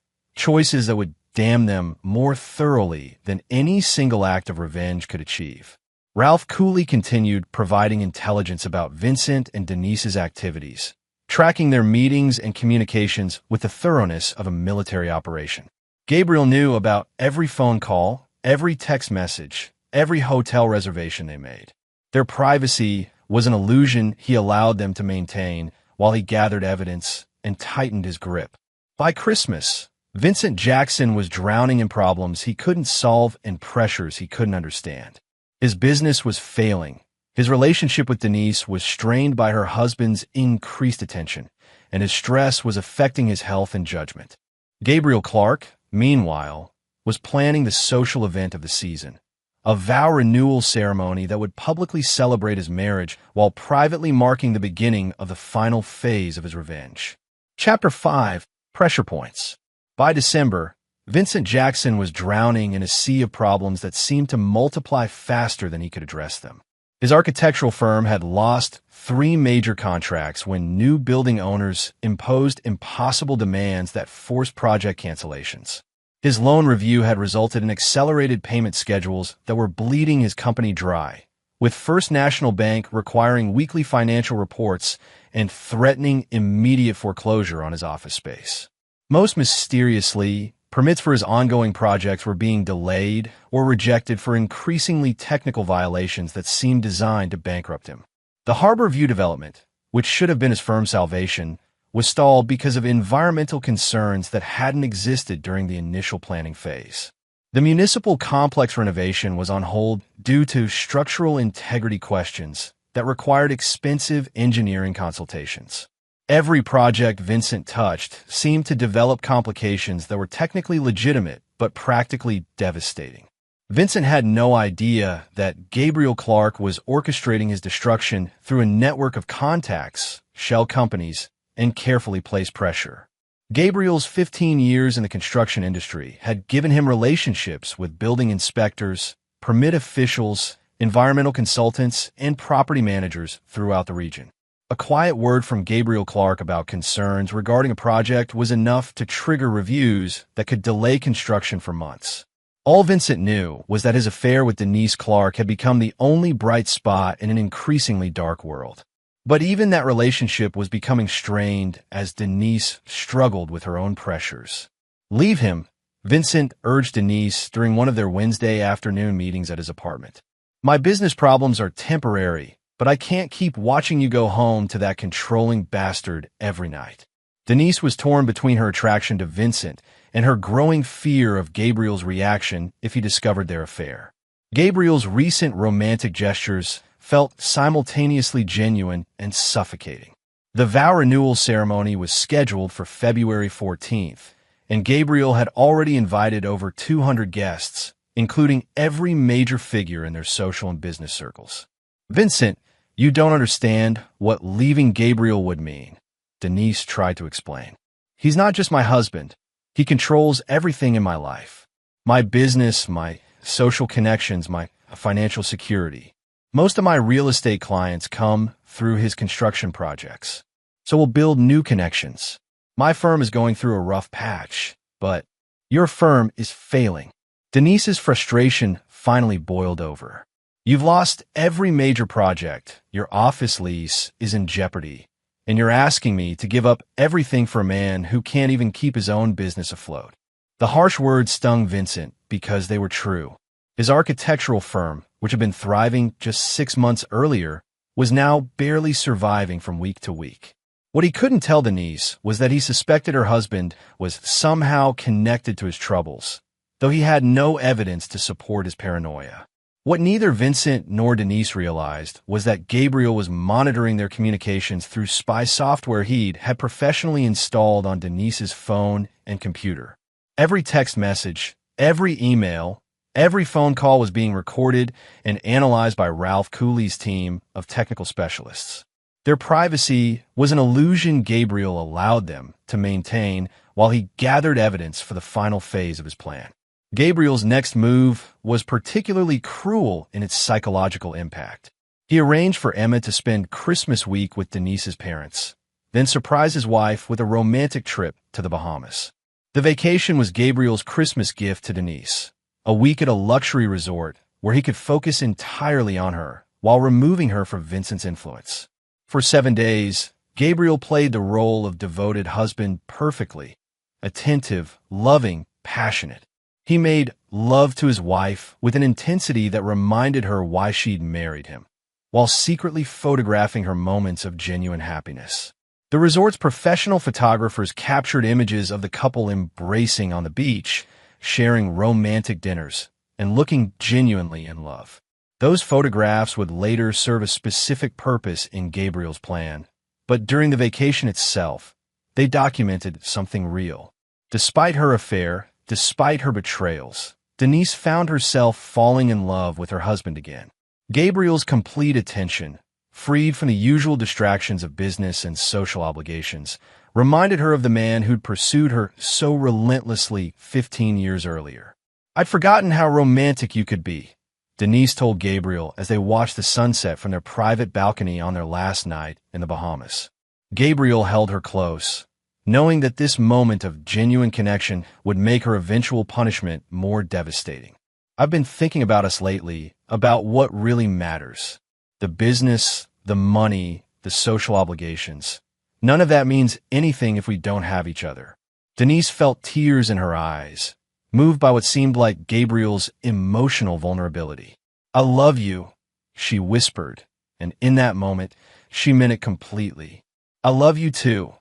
that would damn them more thoroughly than any single act of revenge could achieve. Ralph coolly continued providing intelligence about Vincent and Denise's activities, tracking their meetings and communications with the thoroughness of a military operation. Gabriel knew about every phone call, every text message, every hotel reservation they made. Their privacy was an illusion he allowed them to maintain while he gathered evidence and tightened his grip. By Christmas, Vincent Jackson was drowning in problems he couldn't solve and pressures he couldn't understand. His business was failing. His relationship with Denise was strained by her husband's increased attention, and his stress was affecting his health and judgment. Gabriel Clark, meanwhile, was planning the social event of the season, a vow renewal ceremony that would publicly celebrate his marriage while privately marking the beginning of the final phase of his revenge. Chapter 5: Pressure Points. By December, Vincent Jackson was drowning in a sea of problems that seemed to multiply faster than he could address them. His architectural firm had lost 3 major contracts when new building owners imposed impossible demands that forced project cancellations. His loan review had resulted in accelerated payment schedules that were bleeding his company dry, with First National Bank requiring weekly financial reports and threatening immediate foreclosure on his office space. Most mysteriously, permits for his ongoing projects were being delayed or rejected for increasingly technical violations that seemed designed to bankrupt him. The Harbor View development, which should have been his firm's salvation, was stalled because of environmental concerns that hadn't existed during the initial planning phase. The municipal complex renovation was on hold due to structural integrity questions that required expensive engineering consultations. Every project Vincent touched seemed to develop complications that were technically legitimate but practically devastating. Vincent had no idea that Gabriel Clark was orchestrating his destruction through a network of contacts, shell companies, and carefully placed pressure. Gabriel's 15 years in the construction industry had given him relationships with building inspectors, permit officials, environmental consultants, and property managers throughout the region. A quiet word from Gabriel Clark about concerns regarding a project was enough to trigger reviews that could delay construction for months. All Vincent knew was that his affair with Denise Clark had become the only bright spot in an increasingly dark world. But even that relationship was becoming strained as Denise struggled with her own pressures. "Leave him," Vincent urged Denise during one of their Wednesday afternoon meetings at his apartment. "My business problems are temporary, but I can't keep watching you go home to that controlling bastard every night." Denise was torn between her attraction to Vincent and her growing fear of Gabriel's reaction if he discovered their affair. Gabriel's recent romantic gestures felt simultaneously genuine and suffocating. The vow renewal ceremony was scheduled for February 14th, and Gabriel had already invited over 200 guests, including every major figure in their social and business circles. "Vincent, you don't understand what leaving Gabriel would mean," Denise tried to explain. "He's not just my husband. He controls everything in my life. My business, my social connections, my financial security. Most of my real estate clients come through his construction projects. So we'll build new connections. My firm is going through a rough patch, but your firm is failing." Denise's frustration finally boiled over. "You've lost every major project, your office lease is in jeopardy, and you're asking me to give up everything for a man who can't even keep his own business afloat." The harsh words stung Vincent because they were true. His architectural firm, which had been thriving just 6 months earlier, was now barely surviving from week to week. What he couldn't tell Denise was that he suspected her husband was somehow connected to his troubles, though he had no evidence to support his paranoia. What neither Vincent nor Denise realized was that Gabriel was monitoring their communications through spy software he'd had professionally installed on Denise's phone and computer. Every text message, every email, every phone call was being recorded and analyzed by Ralph Cooley's team of technical specialists. Their privacy was an illusion Gabriel allowed them to maintain while he gathered evidence for the final phase of his plan. Gabriel's next move was particularly cruel in its psychological impact. He arranged for Emma to spend Christmas week with Denise's parents, then surprise his wife with a romantic trip to the Bahamas. The vacation was Gabriel's Christmas gift to Denise, a week at a luxury resort where he could focus entirely on her while removing her from Vincent's influence. For 7 days, Gabriel played the role of devoted husband perfectly, attentive, loving, passionate. He made love to his wife with an intensity that reminded her why she'd married him, while secretly photographing her moments of genuine happiness. The resort's professional photographers captured images of the couple embracing on the beach, sharing romantic dinners, and looking genuinely in love. Those photographs would later serve a specific purpose in Gabriel's plan, but during the vacation itself, they documented something real. Despite her affair, despite her betrayals, Denise found herself falling in love with her husband again. Gabriel's complete attention, freed from the usual distractions of business and social obligations, reminded her of the man who'd pursued her so relentlessly 15 years earlier. "I'd forgotten how romantic you could be," Denise told Gabriel as they watched the sunset from their private balcony on their last night in the Bahamas. Gabriel held her close, knowing that this moment of genuine connection would make her eventual punishment more devastating. "I've been thinking about us lately, about what really matters. The business, the money, the social obligations. None of that means anything if we don't have each other." Denise felt tears in her eyes, moved by what seemed like Gabriel's emotional vulnerability. "I love you," she whispered, and in that moment, she meant it completely. "I love you too,"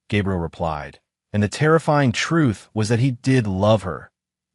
Gabriel replied, and the terrifying truth was that he did love her,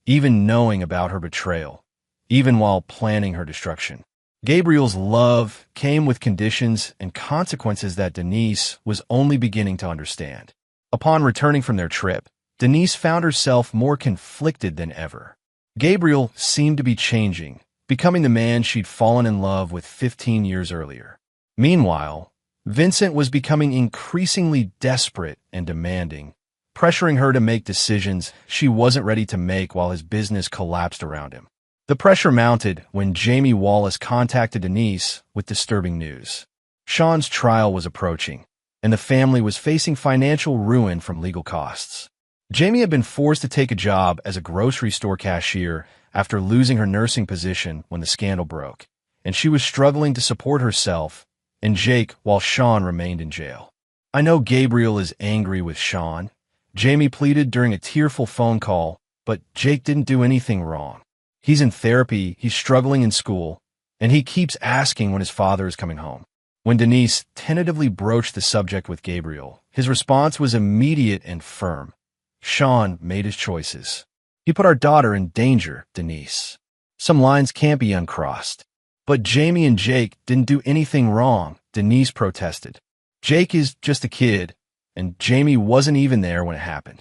even knowing about her betrayal, even while planning her destruction. Gabriel's love came with conditions and consequences that Denise was only beginning to understand. Upon returning from their trip, Denise found herself more conflicted than ever. Gabriel seemed to be changing, becoming the man she'd fallen in love with 15 years earlier. Meanwhile, Vincent was becoming increasingly desperate and demanding, pressuring her to make decisions she wasn't ready to make while his business collapsed around him. The pressure mounted when Jamie Wallace contacted Denise with disturbing news. Sean's trial was approaching, and the family was facing financial ruin from legal costs. Jamie had been forced to take a job as a grocery store cashier after losing her nursing position when the scandal broke, and she was struggling to support herself and Jake while Sean remained in jail. "I know Gabriel is angry with Sean," Jamie pleaded during a tearful phone call, "but Jake didn't do anything wrong. He's in therapy, he's struggling in school, and he keeps asking when his father is coming home." When Denise tentatively broached the subject with Gabriel, his response was immediate and firm. "Sean made his choices. He put our daughter in danger, Denise. Some lines can't be uncrossed." "But Jamie and Jake didn't do anything wrong," Denise protested. "Jake is just a kid, and Jamie wasn't even there when it happened."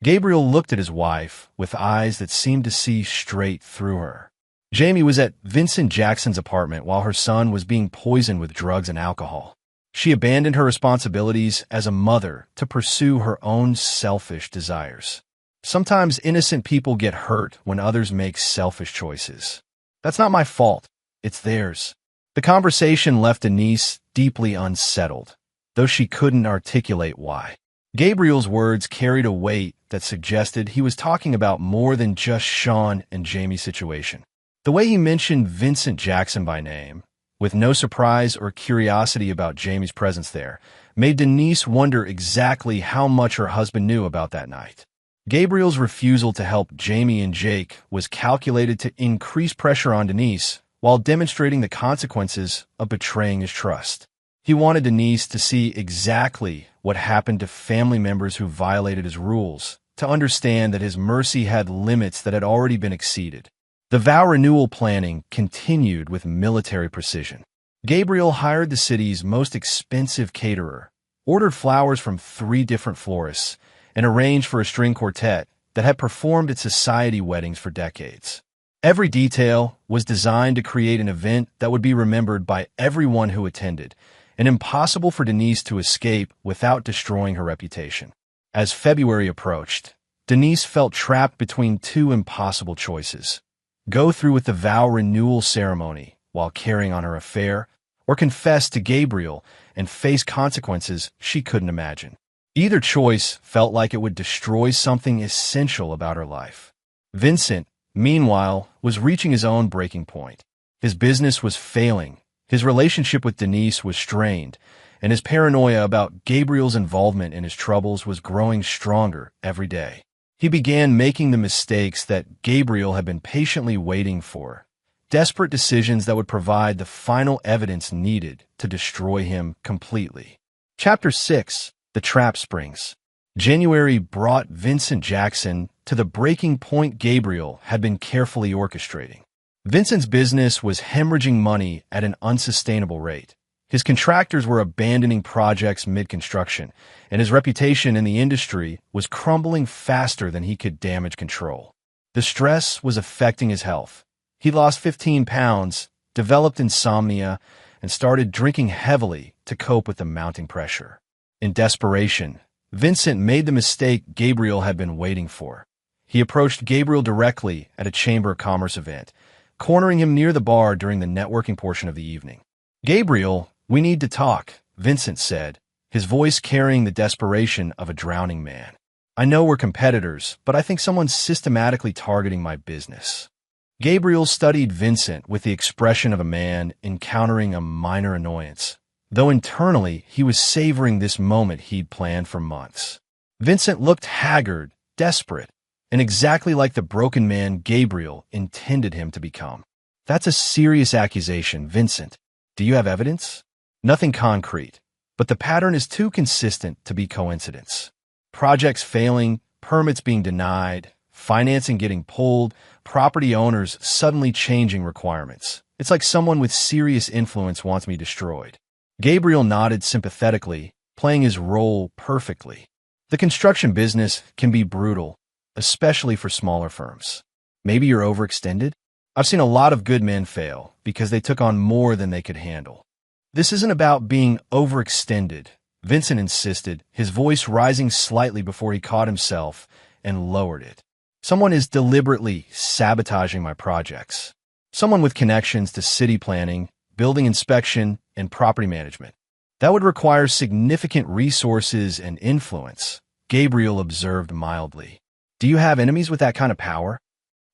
Gabriel looked at his wife with eyes that seemed to see straight through her. Jamie was at Vincent Jackson's apartment while her son was being poisoned with drugs and alcohol. She abandoned her responsibilities as a mother to pursue her own selfish desires. Sometimes innocent people get hurt when others make selfish choices. "That's not my fault. It's theirs." The conversation left Denise deeply unsettled, though she couldn't articulate why. Gabriel's words carried a weight that suggested he was talking about more than just Sean and Jamie's situation. The way he mentioned Vincent Jackson by name, with no surprise or curiosity about Jamie's presence there, made Denise wonder exactly how much her husband knew about that night. Gabriel's refusal to help Jamie and Jake was calculated to increase pressure on Denise while demonstrating the consequences of betraying his trust. He wanted Denise to see exactly what happened to family members who violated his rules, to understand that his mercy had limits that had already been exceeded. The vow renewal planning continued with military precision. Gabriel hired the city's most expensive caterer, ordered flowers from 3 different florists, and arranged for a string quartet that had performed at society weddings for decades. Every detail was designed to create an event that would be remembered by everyone who attended, and impossible for Denise to escape without destroying her reputation. As February approached, Denise felt trapped between 2 impossible choices: go through with the vow renewal ceremony while carrying on her affair, or confess to Gabriel and face consequences she couldn't imagine. Either choice felt like it would destroy something essential about her life. Vincent, meanwhile, was reaching his own breaking point. His business was failing, his relationship with Denise was strained, and his paranoia about Gabriel's involvement in his troubles was growing stronger every day. He began making the mistakes that Gabriel had been patiently waiting for, desperate decisions that would provide the final evidence needed to destroy him completely. Chapter 6: The Trap Springs. January brought Vincent Jackson to the breaking point Gabriel had been carefully orchestrating. Vincent's business was hemorrhaging money at an unsustainable rate. His contractors were abandoning projects mid-construction, and his reputation in the industry was crumbling faster than he could damage control. The stress was affecting his health. He lost 15 pounds, developed insomnia, and started drinking heavily to cope with the mounting pressure. In desperation, Vincent made the mistake Gabriel had been waiting for. He approached Gabriel directly at a Chamber of Commerce event, cornering him near the bar during the networking portion of the evening. "Gabriel, we need to talk," Vincent said, his voice carrying the desperation of a drowning man. "I know we're competitors, but I think someone's systematically targeting my business." Gabriel studied Vincent with the expression of a man encountering a minor annoyance, though internally he was savoring this moment he'd planned for months. Vincent looked haggard, desperate, and exactly like the broken man Gabriel intended him to become. "That's a serious accusation, Vincent. Do you have evidence?" "Nothing concrete, but the pattern is too consistent to be coincidence. Projects failing, permits being denied, financing getting pulled, property owners suddenly changing requirements. It's like someone with serious influence wants me destroyed." Gabriel nodded sympathetically, playing his role perfectly. The construction business can be brutal, especially for smaller firms. "Maybe you're overextended? I've seen a lot of good men fail because they took on more than they could handle." This isn't about being overextended, Vincent insisted, his voice rising slightly before he caught himself and lowered it. Someone is deliberately sabotaging my projects. Someone with connections to city planning, building inspection, and property management. That would require significant resources and influence, Gabriel observed mildly. Do you have enemies with that kind of power?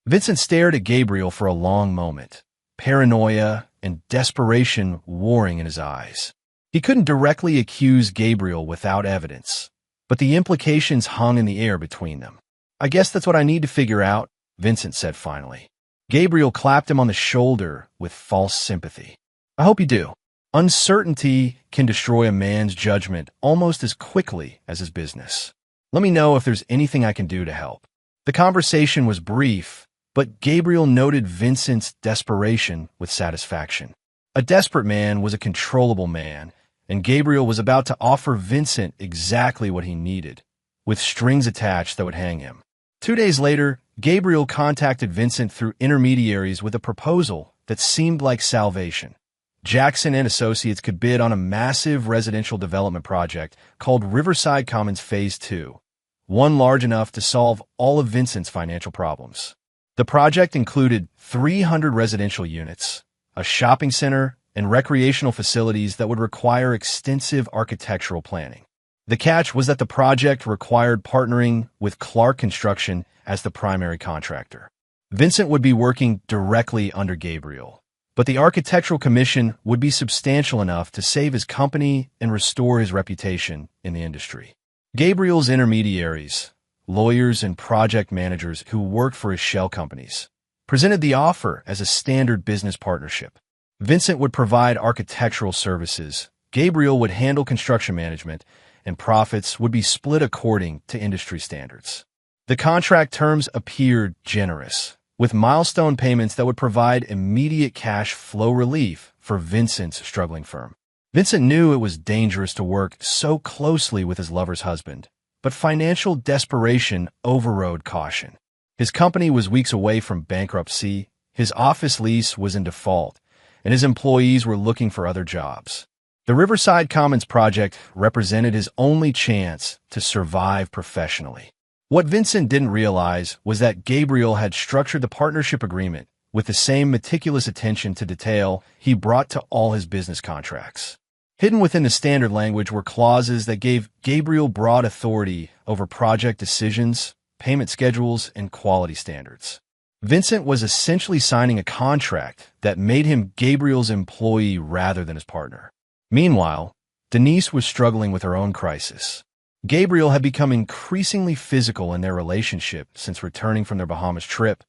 Vincent stared at Gabriel for a long moment, paranoia and desperation warring in his eyes. He couldn't directly accuse Gabriel without evidence, but the implications hung in the air between them. I guess that's what I need to figure out, Vincent said finally. Gabriel clapped him on the shoulder with false sympathy. I hope you do. Uncertainty can destroy a man's judgment almost as quickly as his business. Let me know if there's anything I can do to help. The conversation was brief, but Gabriel noted Vincent's desperation with satisfaction. A desperate man was a controllable man, and Gabriel was about to offer Vincent exactly what he needed, with strings attached that would hang him. 2 days later, Gabriel contacted Vincent through intermediaries with a proposal that seemed like salvation. Jackson and Associates could bid on a massive residential development project called Riverside Commons Phase 2, one large enough to solve all of Vincent's financial problems. The project included 300 residential units, a shopping center, and recreational facilities that would require extensive architectural planning. The catch was that the project required partnering with Clark Construction as the primary contractor. Vincent would be working directly under Gabriel, but the architectural commission would be substantial enough to save his company and restore his reputation in the industry. Gabriel's intermediaries, lawyers and project managers who worked for his shell companies, presented the offer as a standard business partnership. Vincent would provide architectural services, Gabriel would handle construction management, and profits would be split according to industry standards. The contract terms appeared generous, with milestone payments that would provide immediate cash flow relief for Vincent's struggling firm. Vincent knew it was dangerous to work so closely with his lover's husband, but financial desperation overrode caution. His company was weeks away from bankruptcy, his office lease was in default, and his employees were looking for other jobs. The Riverside Commons project represented his only chance to survive professionally. What Vincent didn't realize was that Gabriel had structured the partnership agreement with the same meticulous attention to detail he brought to all his business contracts. Hidden within the standard language were clauses that gave Gabriel broad authority over project decisions, payment schedules, and quality standards. Vincent was essentially signing a contract that made him Gabriel's employee rather than his partner. Meanwhile, Denise was struggling with her own crisis. Gabriel had become increasingly physical in their relationship since returning from their Bahamas trip.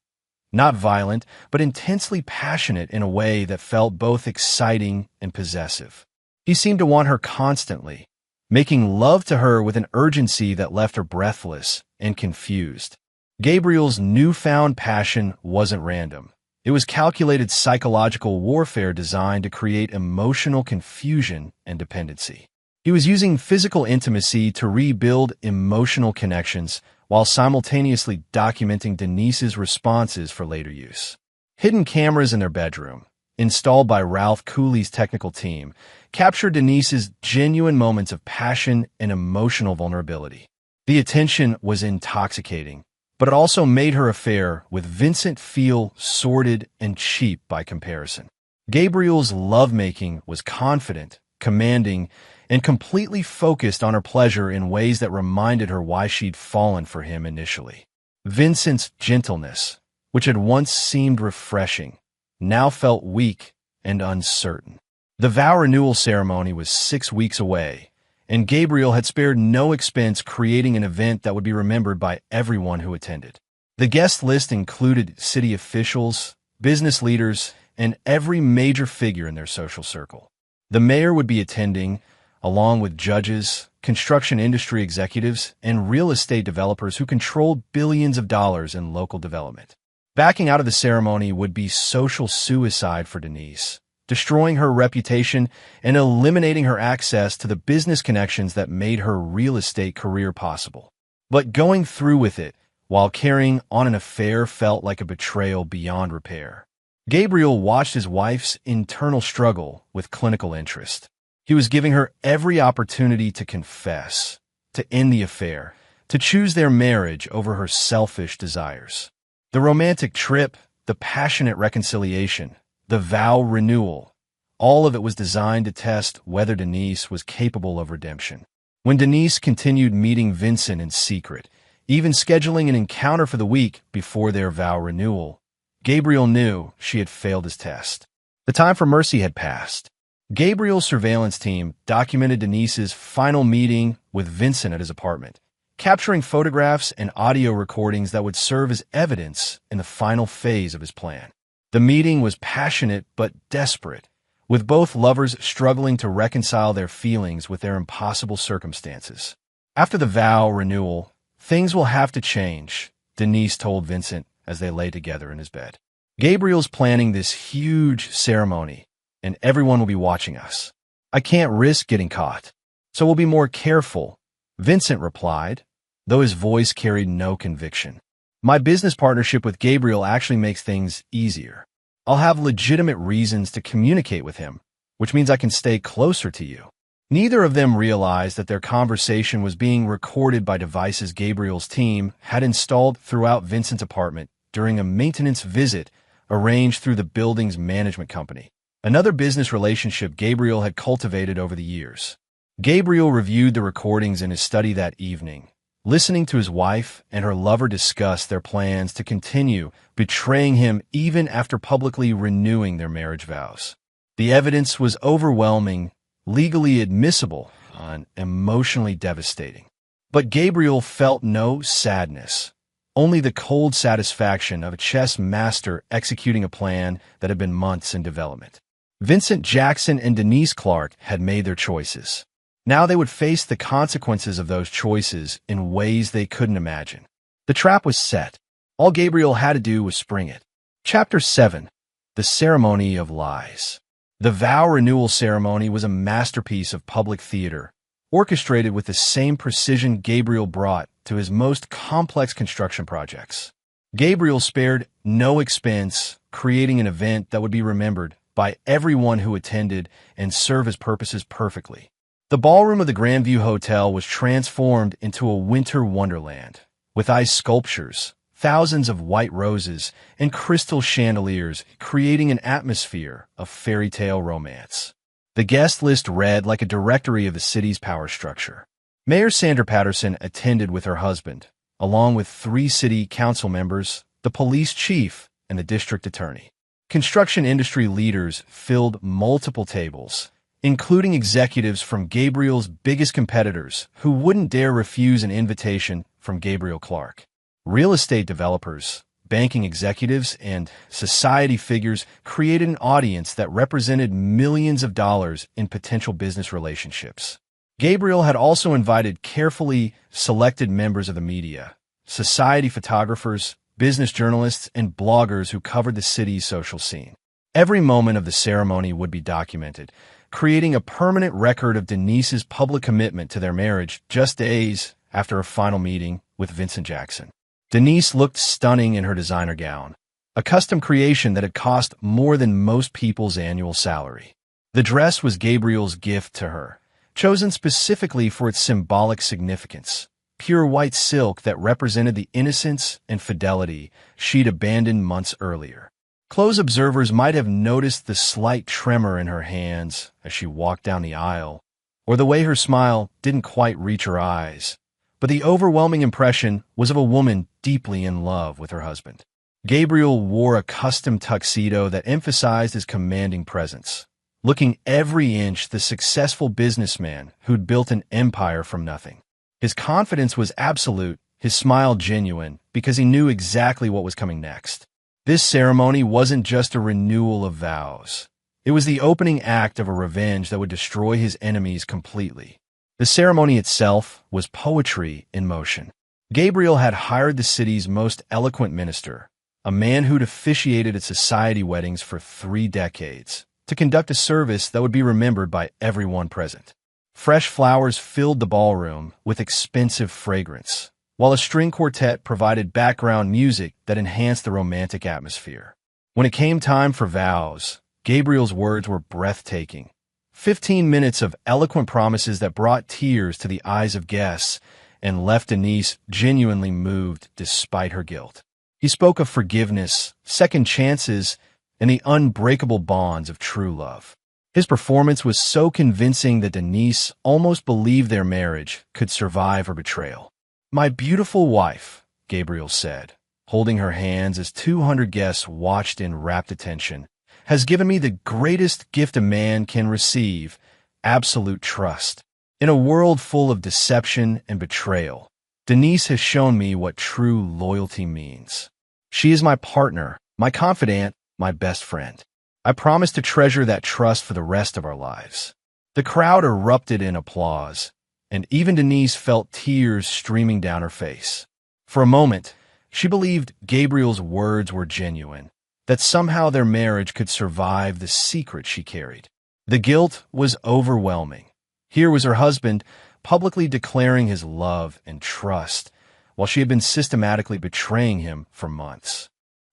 Not violent, but intensely passionate in a way that felt both exciting and possessive. He seemed to want her constantly, making love to her with an urgency that left her breathless and confused. Gabriel's newfound passion wasn't random. It was calculated psychological warfare designed to create emotional confusion and dependency. He was using physical intimacy to rebuild emotional connections while simultaneously documenting Denise's responses for later use. Hidden cameras in their bedroom, installed by Ralph Cooley's technical team, captured Denise's genuine moments of passion and emotional vulnerability. The attention was intoxicating, but it also made her affair with Vincent feel sordid and cheap by comparison. Gabriel's lovemaking was confident, commanding, and completely focused on her pleasure in ways that reminded her why she'd fallen for him initially. Vincent's gentleness, which had once seemed refreshing, now felt weak and uncertain. The vow renewal ceremony was 6 weeks away, and Gabriel had spared no expense creating an event that would be remembered by everyone who attended. The guest list included city officials, business leaders, and every major figure in their social circle. The mayor would be attending, along with judges, construction industry executives, and real estate developers who controlled billions of dollars in local development. Backing out of the ceremony would be social suicide for Denise, destroying her reputation and eliminating her access to the business connections that made her real estate career possible. But going through with it while carrying on an affair felt like a betrayal beyond repair. Gabriel watched his wife's internal struggle with clinical interest. He was giving her every opportunity to confess, to end the affair, to choose their marriage over her selfish desires. The romantic trip, the passionate reconciliation, the vow renewal, all of it was designed to test whether Denise was capable of redemption. When Denise continued meeting Vincent in secret, even scheduling an encounter for the week before their vow renewal, Gabriel knew she had failed his test. The time for mercy had passed. Gabriel's surveillance team documented Denise's final meeting with Vincent at his apartment, capturing photographs and audio recordings that would serve as evidence in the final phase of his plan. The meeting was passionate but desperate, with both lovers struggling to reconcile their feelings with their impossible circumstances. After the vow renewal, things will have to change, Denise told Vincent as they lay together in his bed. Gabriel's planning this huge ceremony, and everyone will be watching us. I can't risk getting caught, so we'll be more careful, Vincent replied, though his voice carried no conviction. My business partnership with Gabriel actually makes things easier. I'll have legitimate reasons to communicate with him, which means I can stay closer to you. Neither of them realized that their conversation was being recorded by devices Gabriel's team had installed throughout Vincent's apartment during a maintenance visit arranged through the building's management company, another business relationship Gabriel had cultivated over the years. Gabriel reviewed the recordings in his study that evening, listening to his wife and her lover discuss their plans to continue betraying him even after publicly renewing their marriage vows. The evidence was overwhelming, legally admissible, and emotionally devastating. But Gabriel felt no sadness, only the cold satisfaction of a chess master executing a plan that had been months in development. Vincent Jackson and Denise Clark had made their choices. Now they would face the consequences of those choices in ways they couldn't imagine. The trap was set. All Gabriel had to do was spring it. Chapter 7. The Ceremony of Lies. The vow renewal ceremony was a masterpiece of public theater, orchestrated with the same precision Gabriel brought to his most complex construction projects. Gabriel spared no expense, creating an event that would be remembered by everyone who attended and serve his purposes perfectly. The ballroom of the Grandview Hotel was transformed into a winter wonderland, with ice sculptures, thousands of white roses, and crystal chandeliers creating an atmosphere of fairy tale romance. The guest list read like a directory of the city's power structure. Mayor Sandra Patterson attended with her husband, along with 3 city council members, the police chief, and the district attorney. Construction industry leaders filled multiple tables, including executives from Gabriel's biggest competitors who wouldn't dare refuse an invitation from Gabriel Clark. Real estate developers, banking executives, and society figures created an audience that represented millions of dollars in potential business relationships. Gabriel had also invited carefully selected members of the media, society photographers, business journalists, and bloggers who covered the city's social scene. Every moment of the ceremony would be documented, creating a permanent record of Denise's public commitment to their marriage just days after a final meeting with Vincent Jackson. Denise looked stunning in her designer gown, a custom creation that had cost more than most people's annual salary. The dress was Gabriel's gift to her, chosen specifically for its symbolic significance, pure white silk that represented the innocence and fidelity she'd abandoned months earlier. Close observers might have noticed the slight tremor in her hands as she walked down the aisle, or the way her smile didn't quite reach her eyes. But the overwhelming impression was of a woman deeply in love with her husband. Gabriel wore a custom tuxedo that emphasized his commanding presence, looking every inch the successful businessman who'd built an empire from nothing. His confidence was absolute, his smile genuine, because he knew exactly what was coming next. This ceremony wasn't just a renewal of vows. It was the opening act of a revenge that would destroy his enemies completely. The ceremony itself was poetry in motion. Gabriel had hired the city's most eloquent minister, a man who'd officiated at society weddings for 3 decades, to conduct a service that would be remembered by everyone present. Fresh flowers filled the ballroom with expensive fragrance, while a string quartet provided background music that enhanced the romantic atmosphere. When it came time for vows, Gabriel's words were breathtaking. 15 minutes of eloquent promises that brought tears to the eyes of guests and left Denise genuinely moved despite her guilt. He spoke of forgiveness, second chances, and the unbreakable bonds of true love. His performance was so convincing that Denise almost believed their marriage could survive her betrayal. "My beautiful wife," Gabriel said, holding her hands as 200 guests watched in rapt attention, "has given me the greatest gift a man can receive, absolute trust. In a world full of deception and betrayal, Denise has shown me what true loyalty means. She is my partner, my confidant, my best friend. I promise to treasure that trust for the rest of our lives." The crowd erupted in applause, and even Denise felt tears streaming down her face. For a moment, she believed Gabriel's words were genuine, that somehow their marriage could survive the secret she carried. The guilt was overwhelming. Here was her husband publicly declaring his love and trust, while she had been systematically betraying him for months.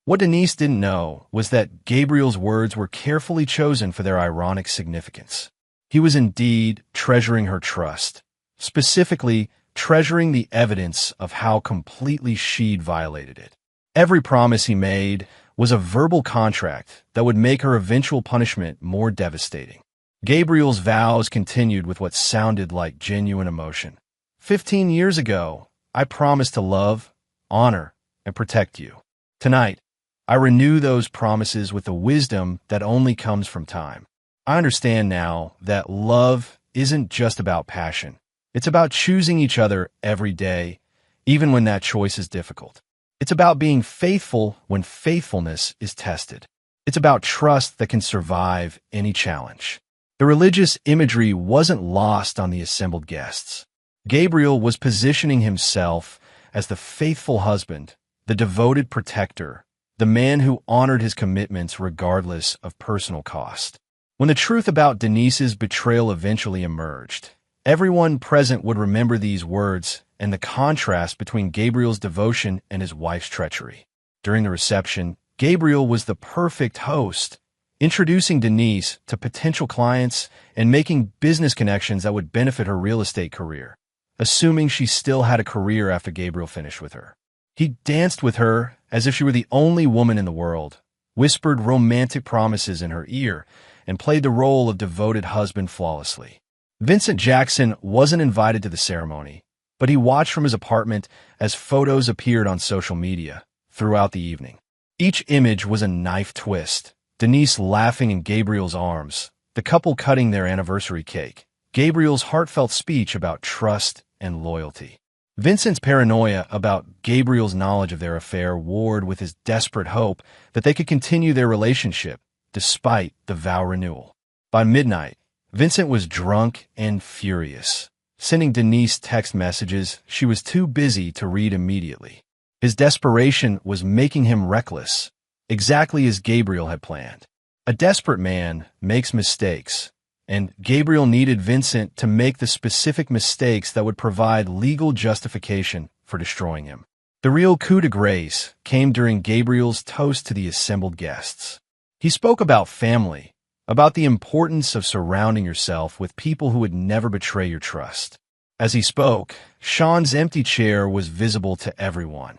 What Denise didn't know was that Gabriel's words were carefully chosen for their ironic significance. He was indeed treasuring her trust, specifically treasuring the evidence of how completely she'd violated it. Every promise he made was a verbal contract that would make her eventual punishment more devastating. Gabriel's vows continued with what sounded like genuine emotion. 15 years ago, I promised to love, honor, and protect you. Tonight, I renew those promises with the wisdom that only comes from time. I understand now that love isn't just about passion. It's about choosing each other every day, even when that choice is difficult. It's about being faithful when faithfulness is tested. It's about trust that can survive any challenge. The religious imagery wasn't lost on the assembled guests. Gabriel was positioning himself as the faithful husband, the devoted protector, the man who honored his commitments regardless of personal cost. When the truth about Denise's betrayal eventually emerged, everyone present would remember these words and the contrast between Gabriel's devotion and his wife's treachery. During the reception, Gabriel was the perfect host, introducing Denise to potential clients and making business connections that would benefit her real estate career, assuming she still had a career after Gabriel finished with her. He danced with her as if she were the only woman in the world, whispered romantic promises in her ear, and played the role of devoted husband flawlessly. Vincent Jackson wasn't invited to the ceremony, but he watched from his apartment as photos appeared on social media throughout the evening. Each image was a knife twist, Denise laughing in Gabriel's arms, the couple cutting their anniversary cake, Gabriel's heartfelt speech about trust and loyalty. Vincent's paranoia about Gabriel's knowledge of their affair warred with his desperate hope that they could continue their relationship despite the vow renewal. By midnight, Vincent was drunk and furious, sending Denise text messages she was too busy to read immediately. His desperation was making him reckless, exactly as Gabriel had planned. A desperate man makes mistakes, and Gabriel needed Vincent to make the specific mistakes that would provide legal justification for destroying him. The real coup de grace came during Gabriel's toast to the assembled guests. He spoke about family, about the importance of surrounding yourself with people who would never betray your trust. As he spoke, Sean's empty chair was visible to everyone,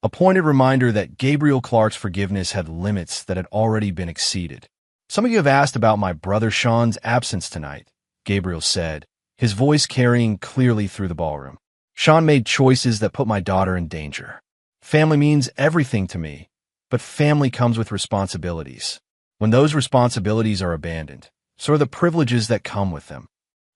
a pointed reminder that Gabriel Clark's forgiveness had limits that had already been exceeded. "Some of you have asked about my brother Sean's absence tonight," Gabriel said, his voice carrying clearly through the ballroom. "Sean made choices that put my daughter in danger. Family means everything to me, but family comes with responsibilities. When those responsibilities are abandoned, so are the privileges that come with them."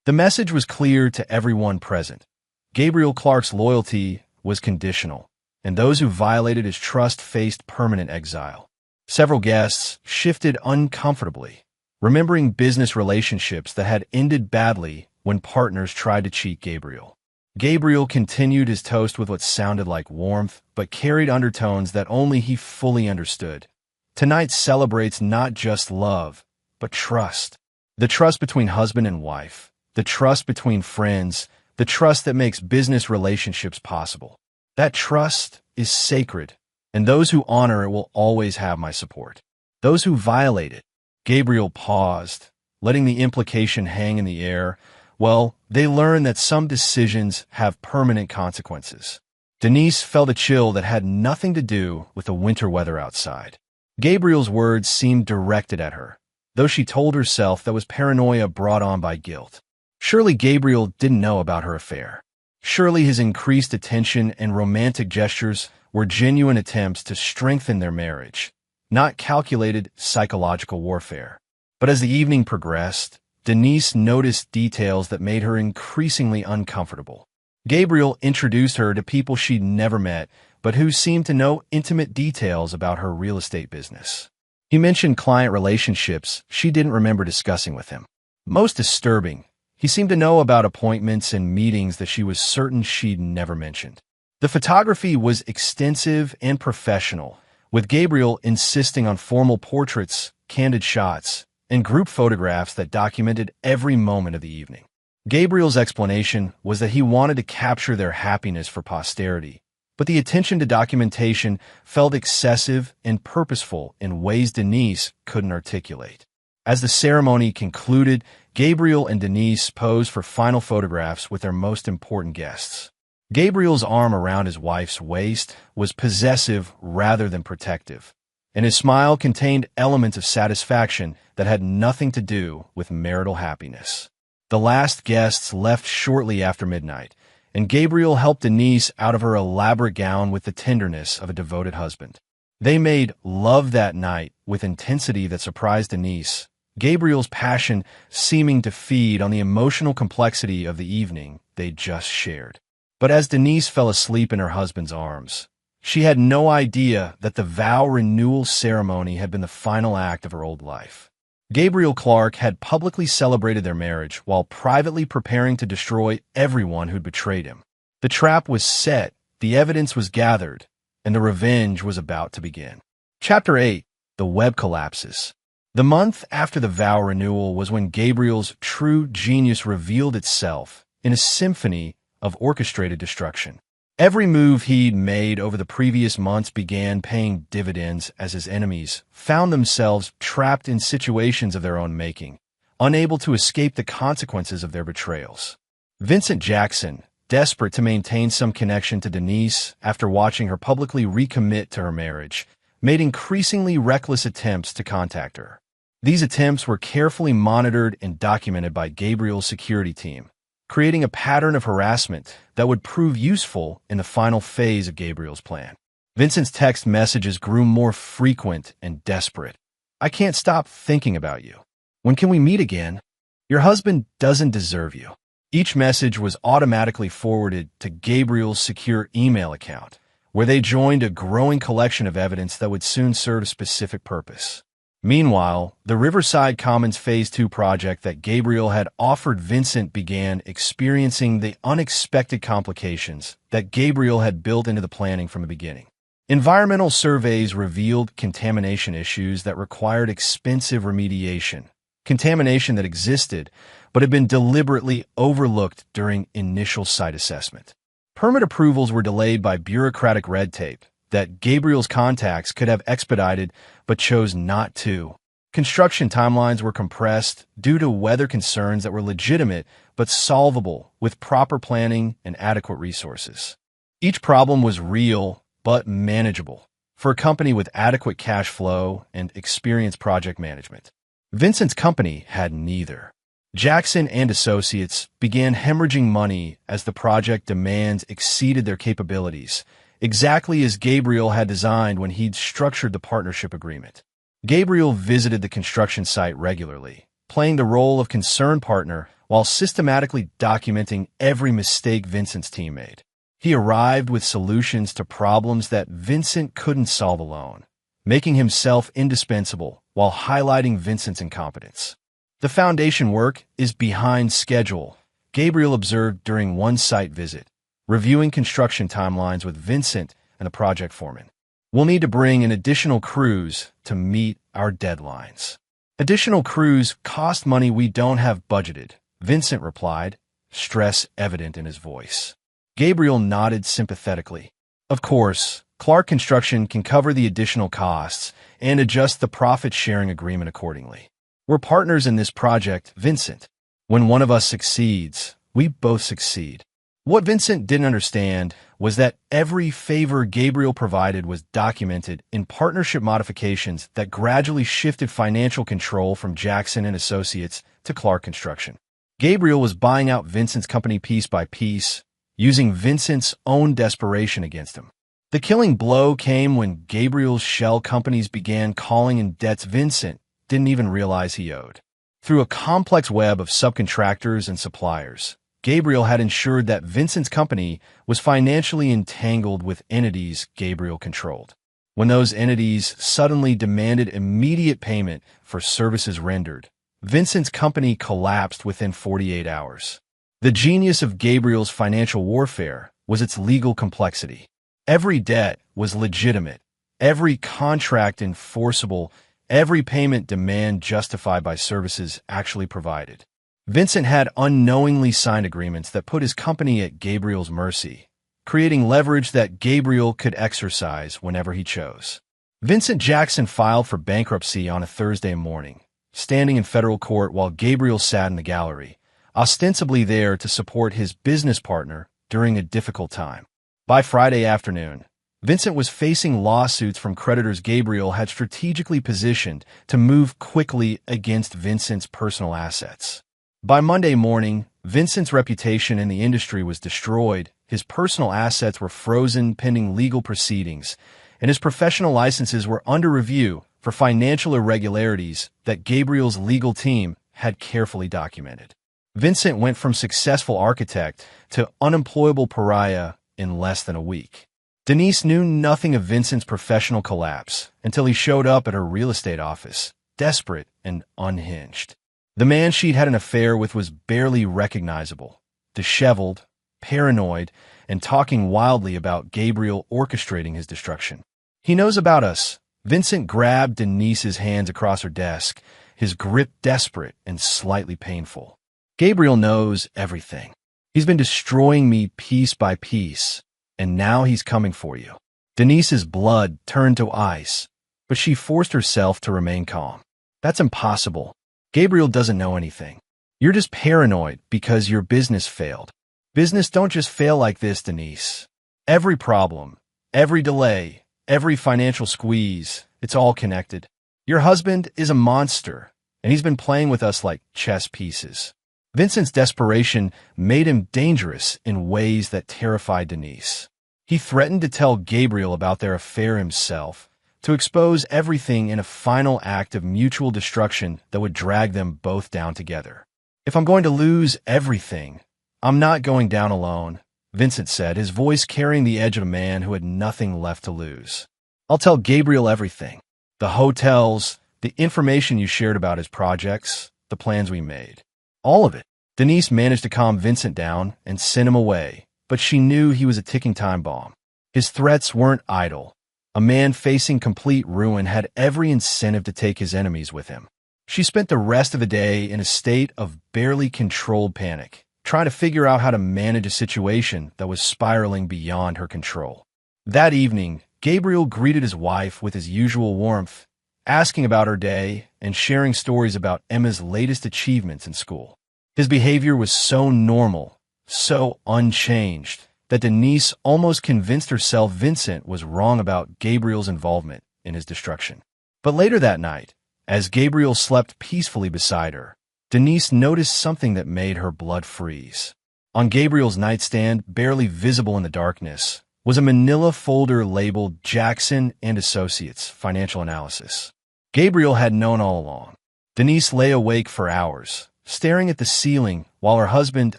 The message was clear to everyone present. Gabriel Clark's loyalty was conditional, and those who violated his trust faced permanent exile. Several guests shifted uncomfortably, remembering business relationships that had ended badly when partners tried to cheat Gabriel. Gabriel continued his toast with what sounded like warmth, but carried undertones that only he fully understood. Tonight celebrates not just love, but trust. The trust between husband and wife, the trust between friends, the trust that makes business relationships possible. That trust is sacred, and those who honor it will always have my support. Those who violate it. Gabriel paused, letting the implication hang in the air. Well, they learn that some decisions have permanent consequences. Denise felt a chill that had nothing to do with the winter weather outside. Gabriel's words seemed directed at her, though she told herself that was paranoia brought on by guilt. Surely Gabriel didn't know about her affair. Surely his increased attention and romantic gestures were genuine attempts to strengthen their marriage, not calculated psychological warfare. But as the evening progressed, Denise noticed details that made her increasingly uncomfortable. Gabriel introduced her to people she'd never met, but who seemed to know intimate details about her real estate business. He mentioned client relationships she didn't remember discussing with him. Most disturbing, he seemed to know about appointments and meetings that she was certain she'd never mentioned. The photography was extensive and professional, with Gabriel insisting on formal portraits, candid shots, and group photographs that documented every moment of the evening. Gabriel's explanation was that he wanted to capture their happiness for posterity, but the attention to documentation felt excessive and purposeful in ways Denise couldn't articulate. As the ceremony concluded, Gabriel and Denise posed for final photographs with their most important guests. Gabriel's arm around his wife's waist was possessive rather than protective, and his smile contained elements of satisfaction that had nothing to do with marital happiness. The last guests left shortly after midnight, and Gabriel helped Denise out of her elaborate gown with the tenderness of a devoted husband. They made love that night with intensity that surprised Denise, Gabriel's passion seeming to feed on the emotional complexity of the evening they'd just shared. But as Denise fell asleep in her husband's arms, she had no idea that the vow renewal ceremony had been the final act of her old life. Gabriel Clark had publicly celebrated their marriage while privately preparing to destroy everyone who'd betrayed him. The trap was set, the evidence was gathered, and the revenge was about to begin. Chapter 8. The Web Collapses. The month after the vow renewal was when Gabriel's true genius revealed itself in a symphony of orchestrated destruction. Every move he'd made over the previous months began paying dividends as his enemies found themselves trapped in situations of their own making, unable to escape the consequences of their betrayals. Vincent Jackson, desperate to maintain some connection to Denise after watching her publicly recommit to her marriage, made increasingly reckless attempts to contact her. These attempts were carefully monitored and documented by Gabriel's security team, creating a pattern of harassment that would prove useful in the final phase of Gabriel's plan. Vincent's text messages grew more frequent and desperate. "I can't stop thinking about you. When can we meet again? Your husband doesn't deserve you." Each message was automatically forwarded to Gabriel's secure email account, where they joined a growing collection of evidence that would soon serve a specific purpose. Meanwhile, the Riverside Commons Phase 2 project that Gabriel had offered Vincent began experiencing the unexpected complications that Gabriel had built into the planning from the beginning. Environmental surveys revealed contamination issues that required expensive remediation, contamination that existed but had been deliberately overlooked during initial site assessment. Permit approvals were delayed by bureaucratic red tape that Gabriel's contacts could have expedited but chose not to. Construction timelines were compressed due to weather concerns that were legitimate but solvable with proper planning and adequate resources. Each problem was real but manageable for a company with adequate cash flow and experienced project management. Vincent's company had neither. Jackson and Associates began hemorrhaging money as the project demands exceeded their capabilities, exactly as Gabriel had designed when he'd structured the partnership agreement. Gabriel visited the construction site regularly, playing the role of concerned partner while systematically documenting every mistake Vincent's team made. He arrived with solutions to problems that Vincent couldn't solve alone, making himself indispensable while highlighting Vincent's incompetence. "The foundation work is behind schedule," Gabriel observed during one site visit, reviewing construction timelines with Vincent and the project foreman. "We'll need to bring in additional crews to meet our deadlines." "Additional crews cost money we don't have budgeted," Vincent replied, stress evident in his voice. Gabriel nodded sympathetically. "Of course, Clark Construction can cover the additional costs and adjust the profit-sharing agreement accordingly. We're partners in this project, Vincent. When one of us succeeds, we both succeed. What Vincent didn't understand was that every favor Gabriel provided was documented in partnership modifications that gradually shifted financial control from Jackson and Associates to Clark Construction. Gabriel was buying out Vincent's company piece by piece, using Vincent's own desperation against him. The killing blow came when Gabriel's shell companies began calling in debts Vincent didn't even realize he owed. Through a complex web of subcontractors and suppliers, Gabriel had ensured that Vincent's company was financially entangled with entities Gabriel controlled. When those entities suddenly demanded immediate payment for services rendered, Vincent's company collapsed within 48 hours. The genius of Gabriel's financial warfare was its legal complexity. Every debt was legitimate, every contract enforceable, every payment demand justified by services actually provided. Vincent had unknowingly signed agreements that put his company at Gabriel's mercy, creating leverage that Gabriel could exercise whenever he chose. Vincent Jackson filed for bankruptcy on a Thursday morning, standing in federal court while Gabriel sat in the gallery, ostensibly there to support his business partner during a difficult time. By Friday afternoon, Vincent was facing lawsuits from creditors Gabriel had strategically positioned to move quickly against Vincent's personal assets. By Monday morning, Vincent's reputation in the industry was destroyed, his personal assets were frozen pending legal proceedings, and his professional licenses were under review for financial irregularities that Gabriel's legal team had carefully documented. Vincent went from successful architect to unemployable pariah in less than a week. Denise knew nothing of Vincent's professional collapse until he showed up at her real estate office, desperate and unhinged. The man she'd had an affair with was barely recognizable, disheveled, paranoid, and talking wildly about Gabriel orchestrating his destruction. "He knows about us." Vincent grabbed Denise's hands across her desk, his grip desperate and slightly painful. "Gabriel knows everything. He's been destroying me piece by piece, and now he's coming for you." Denise's blood turned to ice, but she forced herself to remain calm. "That's impossible. Gabriel doesn't know anything. You're just paranoid because your business failed." "Business don't just fail like this, Denise. Every problem, every delay, every financial squeeze, it's all connected. Your husband is a monster, and he's been playing with us like chess pieces." Vincent's desperation made him dangerous in ways that terrified Denise. He threatened to tell Gabriel about their affair himself, to expose everything in a final act of mutual destruction that would drag them both down together. "If I'm going to lose everything, I'm not going down alone," Vincent said, his voice carrying the edge of a man who had nothing left to lose. "I'll tell Gabriel everything. The hotels, the information you shared about his projects, the plans we made. All of it." Denise managed to calm Vincent down and send him away, but she knew he was a ticking time bomb. His threats weren't idle. A man facing complete ruin had every incentive to take his enemies with him. She spent the rest of the day in a state of barely controlled panic, trying to figure out how to manage a situation that was spiraling beyond her control. That evening, Gabriel greeted his wife with his usual warmth, asking about her day and sharing stories about Emma's latest achievements in school. His behavior was so normal, so unchanged, that Denise almost convinced herself Vincent was wrong about Gabriel's involvement in his destruction. But later that night, as Gabriel slept peacefully beside her, Denise noticed something that made her blood freeze. On Gabriel's nightstand, barely visible in the darkness, was a manila folder labeled Jackson and Associates Financial Analysis. Gabriel had known all along. Denise lay awake for hours, staring at the ceiling while her husband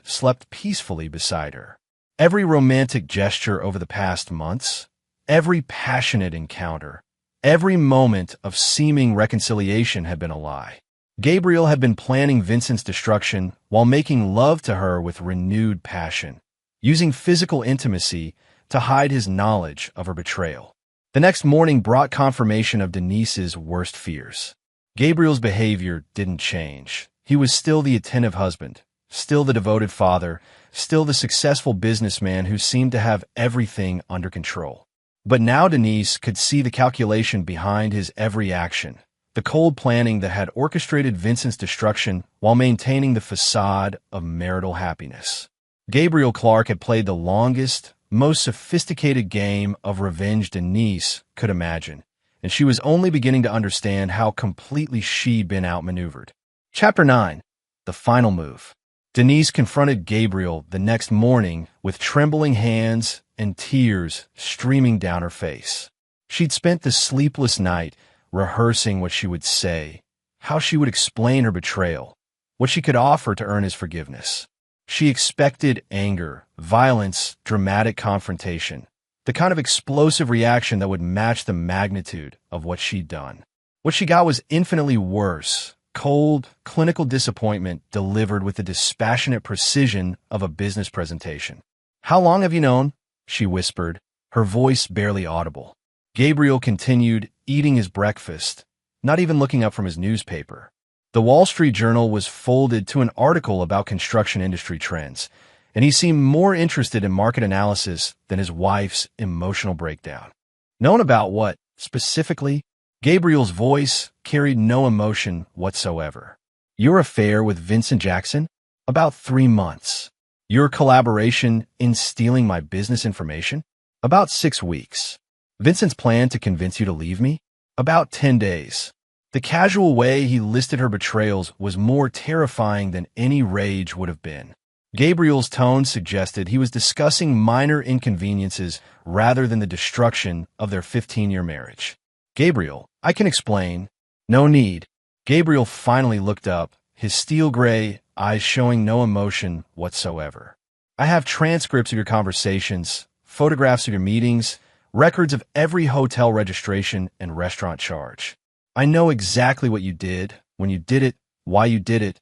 slept peacefully beside her. Every romantic gesture over the past months, every passionate encounter, every moment of seeming reconciliation had been a lie. Gabriel had been planning Vincent's destruction while making love to her with renewed passion, using physical intimacy to hide his knowledge of her betrayal. The next morning brought confirmation of Denise's worst fears. Gabriel's behavior didn't change. He was still the attentive husband, still the devoted father, still the successful businessman who seemed to have everything under control. But now Denise could see the calculation behind his every action, the cold planning that had orchestrated Vincent's destruction while maintaining the facade of marital happiness. Gabriel Clark had played the longest, most sophisticated game of revenge Denise could imagine, and she was only beginning to understand how completely she'd been outmaneuvered. Chapter 9. The Final Move. Denise confronted Gabriel the next morning with trembling hands and tears streaming down her face. She'd spent the sleepless night rehearsing what she would say, how she would explain her betrayal, what she could offer to earn his forgiveness. She expected anger, violence, dramatic confrontation, the kind of explosive reaction that would match the magnitude of what she'd done. What she got was infinitely worse. Cold, clinical disappointment delivered with the dispassionate precision of a business presentation. "How long have you known?" she whispered, her voice barely audible. Gabriel continued eating his breakfast, not even looking up from his newspaper. The Wall Street Journal was folded to an article about construction industry trends, and he seemed more interested in market analysis than his wife's emotional breakdown. "Known about what, specifically?" Gabriel's voice carried no emotion whatsoever. "Your affair with Vincent Jackson? About 3 months. Your collaboration in stealing my business information? About 6 weeks. Vincent's plan to convince you to leave me? About 10 days. The casual way he listed her betrayals was more terrifying than any rage would have been. Gabriel's tone suggested he was discussing minor inconveniences rather than the destruction of their 15-year marriage. "Gabriel, I can explain." "No need." Gabriel finally looked up, his steel-gray eyes showing no emotion whatsoever. "I have transcripts of your conversations, photographs of your meetings, records of every hotel registration and restaurant charge. I know exactly what you did, when you did it, why you did it,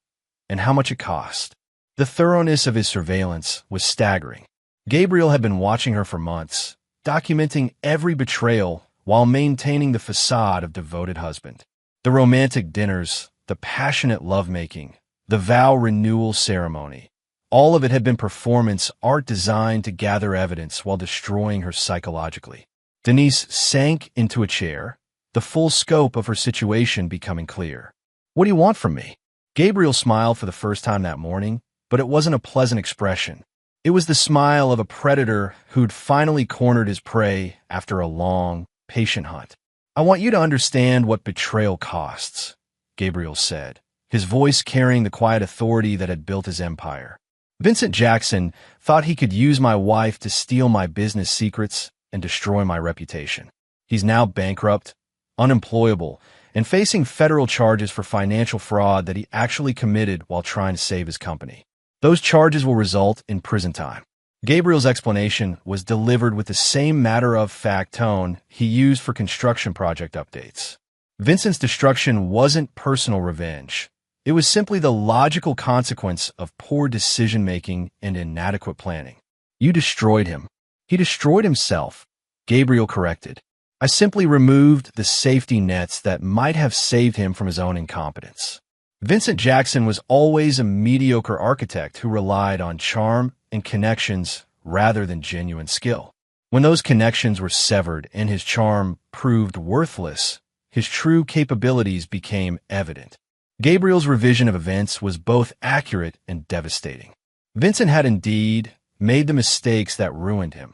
and how much it cost." The thoroughness of his surveillance was staggering. Gabriel had been watching her for months, documenting every betrayal while maintaining the facade of devoted husband. The romantic dinners, the passionate lovemaking, the vow renewal ceremony, all of it had been performance art designed to gather evidence while destroying her psychologically. Denise sank into a chair, the full scope of her situation becoming clear. "What do you want from me?" Gabriel smiled for the first time that morning, but it wasn't a pleasant expression. It was the smile of a predator who'd finally cornered his prey after a long, patient hunt. "I want you to understand what betrayal costs," Gabriel said, his voice carrying the quiet authority that had built his empire. "Vincent Jackson thought he could use my wife to steal my business secrets and destroy my reputation. He's now bankrupt, unemployable, and facing federal charges for financial fraud that he actually committed while trying to save his company. Those charges will result in prison time." Gabriel's explanation was delivered with the same matter-of-fact tone he used for construction project updates. Vincent's destruction wasn't personal revenge. It was simply the logical consequence of poor decision-making and inadequate planning. "You destroyed him." "He destroyed himself," Gabriel corrected. "I simply removed the safety nets that might have saved him from his own incompetence." Vincent Jackson was always a mediocre architect who relied on charm and connections rather than genuine skill. When those connections were severed and his charm proved worthless, his true capabilities became evident. Gabriel's revision of events was both accurate and devastating. Vincent had indeed made the mistakes that ruined him,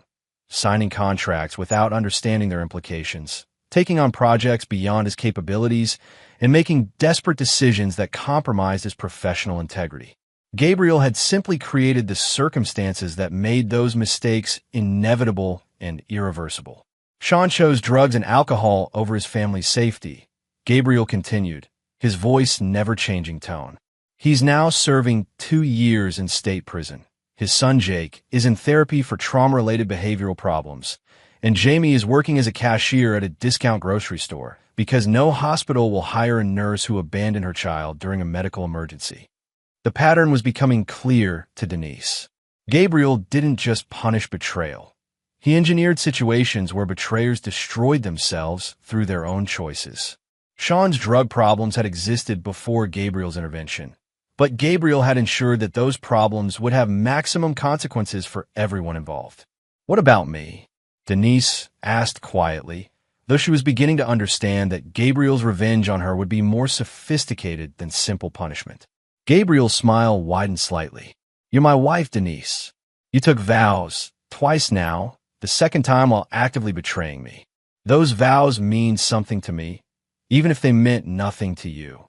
signing contracts without understanding their implications, taking on projects beyond his capabilities, and making desperate decisions that compromised his professional integrity. Gabriel had simply created the circumstances that made those mistakes inevitable and irreversible. "Sean chose drugs and alcohol over his family's safety," Gabriel continued, his voice never changing tone. "He's now serving 2 years in state prison. His son Jake is in therapy for trauma-related behavioral problems, and Jamie is working as a cashier at a discount grocery store because no hospital will hire a nurse who abandoned her child during a medical emergency." The pattern was becoming clear to Denise. Gabriel didn't just punish betrayal. He engineered situations where betrayers destroyed themselves through their own choices. Sean's drug problems had existed before Gabriel's intervention, but Gabriel had ensured that those problems would have maximum consequences for everyone involved. "What about me?" Denise asked quietly, though she was beginning to understand that Gabriel's revenge on her would be more sophisticated than simple punishment. Gabriel's smile widened slightly. "You're my wife, Denise. You took vows, twice now, the second time while actively betraying me. Those vows mean something to me, even if they meant nothing to you."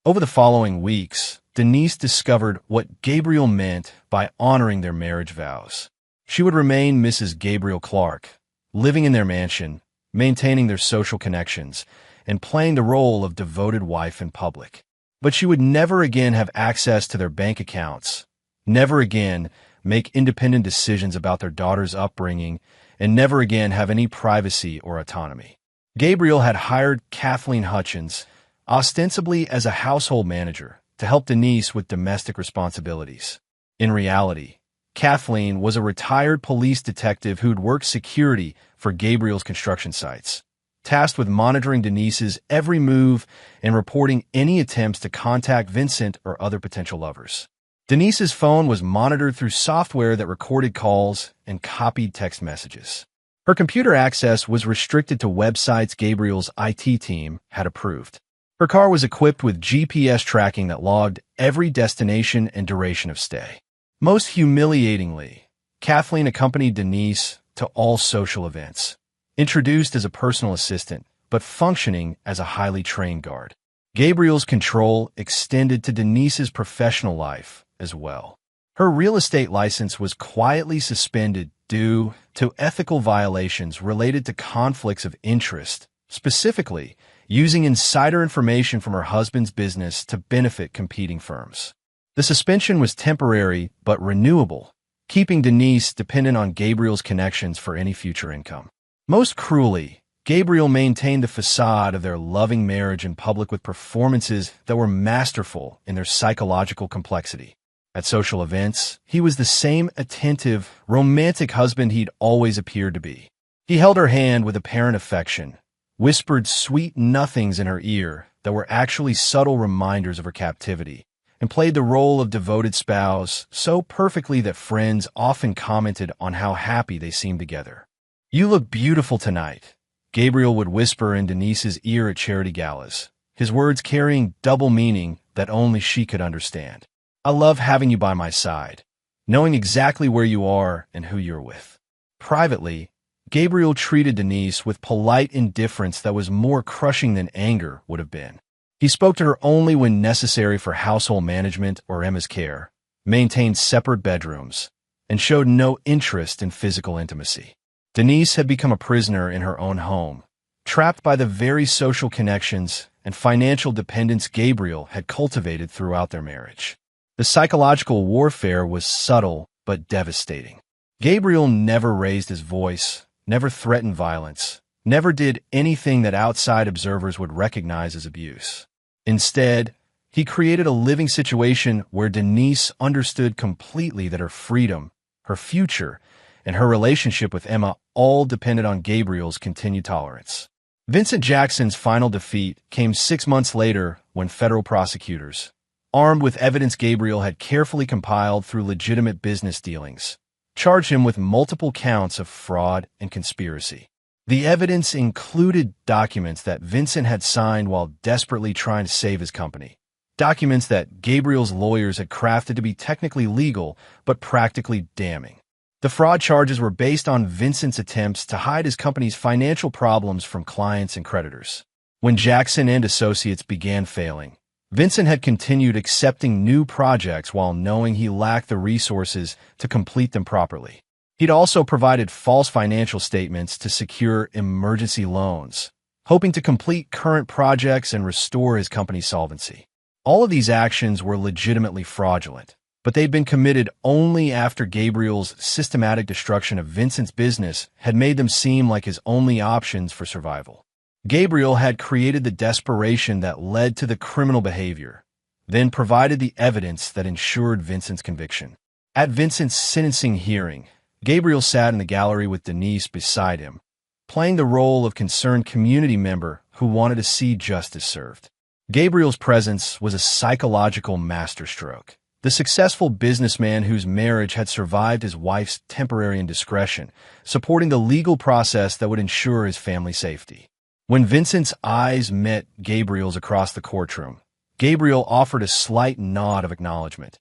Over the following weeks, Denise discovered what Gabriel meant by honoring their marriage vows. She would remain Mrs. Gabriel Clark, living in their mansion, maintaining their social connections, and playing the role of devoted wife in public. But she would never again have access to their bank accounts, never again make independent decisions about their daughter's upbringing, and never again have any privacy or autonomy. Gabriel had hired Kathleen Hutchins, ostensibly as a household manager, to help Denise with domestic responsibilities. In reality, Kathleen was a retired police detective who'd worked security for Gabriel's construction sites, tasked with monitoring Denise's every move and reporting any attempts to contact Vincent or other potential lovers. Denise's phone was monitored through software that recorded calls and copied text messages. Her computer access was restricted to websites Gabriel's IT team had approved. Her car was equipped with GPS tracking that logged every destination and duration of stay. Most humiliatingly, Kathleen accompanied Denise to all social events, introduced as a personal assistant, but functioning as a highly trained guard. Gabriel's control extended to Denise's professional life as well. Her real estate license was quietly suspended due to ethical violations related to conflicts of interest, specifically using insider information from her husband's business to benefit competing firms. The suspension was temporary but renewable, keeping Denise dependent on Gabriel's connections for any future income. Most cruelly, Gabriel maintained the facade of their loving marriage in public with performances that were masterful in their psychological complexity. At social events, he was the same attentive, romantic husband he'd always appeared to be. He held her hand with apparent affection, whispered sweet nothings in her ear that were actually subtle reminders of her captivity, and played the role of devoted spouse so perfectly that friends often commented on how happy they seemed together. "You look beautiful tonight," Gabriel would whisper in Denise's ear at charity galas, his words carrying double meaning that only she could understand. "I love having you by my side, knowing exactly where you are and who you're with." Privately, Gabriel treated Denise with polite indifference that was more crushing than anger would have been. He spoke to her only when necessary for household management or Emma's care, maintained separate bedrooms, and showed no interest in physical intimacy. Denise had become a prisoner in her own home, trapped by the very social connections and financial dependence Gabriel had cultivated throughout their marriage. The psychological warfare was subtle but devastating. Gabriel never raised his voice, never threatened violence, never did anything that outside observers would recognize as abuse. Instead, he created a living situation where Denise understood completely that her freedom, her future, and her relationship with Emma all depended on Gabriel's continued tolerance. Vincent Jackson's final defeat came 6 months later when federal prosecutors, armed with evidence Gabriel had carefully compiled through legitimate business dealings, charged him with multiple counts of fraud and conspiracy. The evidence included documents that Vincent had signed while desperately trying to save his company, documents that Gabriel's lawyers had crafted to be technically legal but practically damning. The fraud charges were based on Vincent's attempts to hide his company's financial problems from clients and creditors. When Jackson and Associates began failing, Vincent had continued accepting new projects while knowing he lacked the resources to complete them properly. He'd also provided false financial statements to secure emergency loans, hoping to complete current projects and restore his company's solvency. All of these actions were legitimately fraudulent, but they'd been committed only after Gabriel's systematic destruction of Vincent's business had made them seem like his only options for survival. Gabriel had created the desperation that led to the criminal behavior, then provided the evidence that ensured Vincent's conviction. At Vincent's sentencing hearing, Gabriel sat in the gallery with Denise beside him, playing the role of concerned community member who wanted to see justice served. Gabriel's presence was a psychological masterstroke, the successful businessman whose marriage had survived his wife's temporary indiscretion, supporting the legal process that would ensure his family safety. When Vincent's eyes met Gabriel's across the courtroom, Gabriel offered a slight nod of acknowledgement.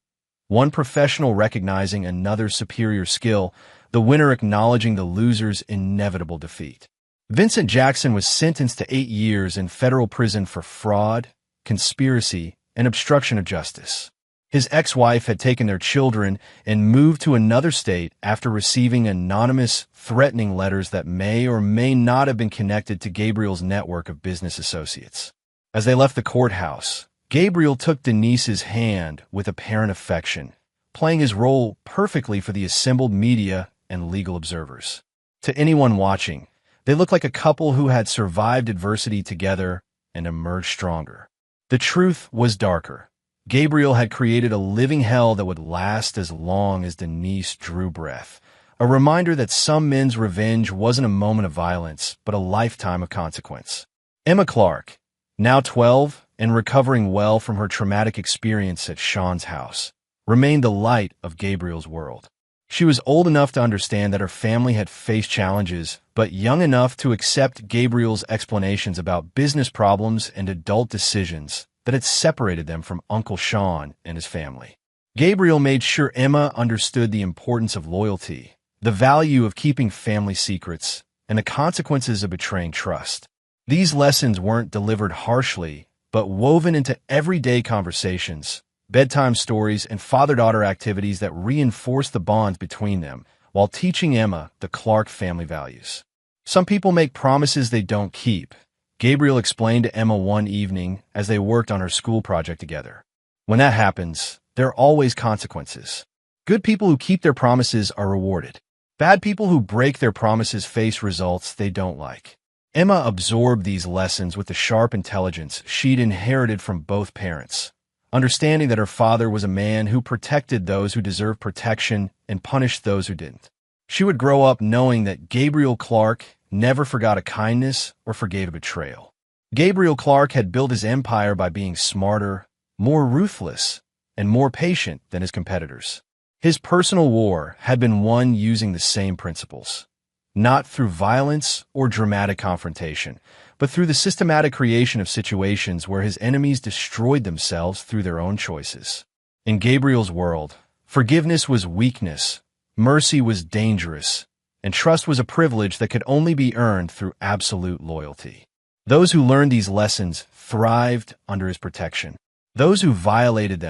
One professional recognizing another's superior skill, the winner acknowledging the loser's inevitable defeat. Vincent Jackson was sentenced to 8 years in federal prison for fraud, conspiracy, and obstruction of justice. His ex-wife had taken their children and moved to another state after receiving anonymous, threatening letters that may or may not have been connected to Gabriel's network of business associates. As they left the courthouse, Gabriel took Denise's hand with apparent affection, playing his role perfectly for the assembled media and legal observers. To anyone watching, they looked like a couple who had survived adversity together and emerged stronger. The truth was darker. Gabriel had created a living hell that would last as long as Denise drew breath, a reminder that some men's revenge wasn't a moment of violence, but a lifetime of consequence. Emma Clark, now 12 and recovering well from her traumatic experience at Sean's house, remained the light of Gabriel's world. She was old enough to understand that her family had faced challenges, but young enough to accept Gabriel's explanations about business problems and adult decisions that had separated them from Uncle Sean and his family. Gabriel made sure Emma understood the importance of loyalty, the value of keeping family secrets, and the consequences of betraying trust. These lessons weren't delivered harshly, but woven into everyday conversations, bedtime stories, and father-daughter activities that reinforced the bonds between them, while teaching Emma the Clark family values. Some people make promises they don't keep, Gabriel explained to Emma one evening as they worked on her school project together. When that happens, there are always consequences. Good people who keep their promises are rewarded. Bad people who break their promises face results they don't like. Emma absorbed these lessons with the sharp intelligence she'd inherited from both parents, understanding that her father was a man who protected those who deserved protection and punished those who didn't. She would grow up knowing that Gabriel Clark never forgot a kindness or forgave a betrayal. Gabriel Clark had built his empire by being smarter, more ruthless, and more patient than his competitors. His personal war had been won using the same principles, not through violence or dramatic confrontation, but through the systematic creation of situations where his enemies destroyed themselves through their own choices. In Gabriel's world, forgiveness was weakness, mercy was dangerous, and trust was a privilege that could only be earned through absolute loyalty. Those who learned these lessons thrived under his protection. Those who violated them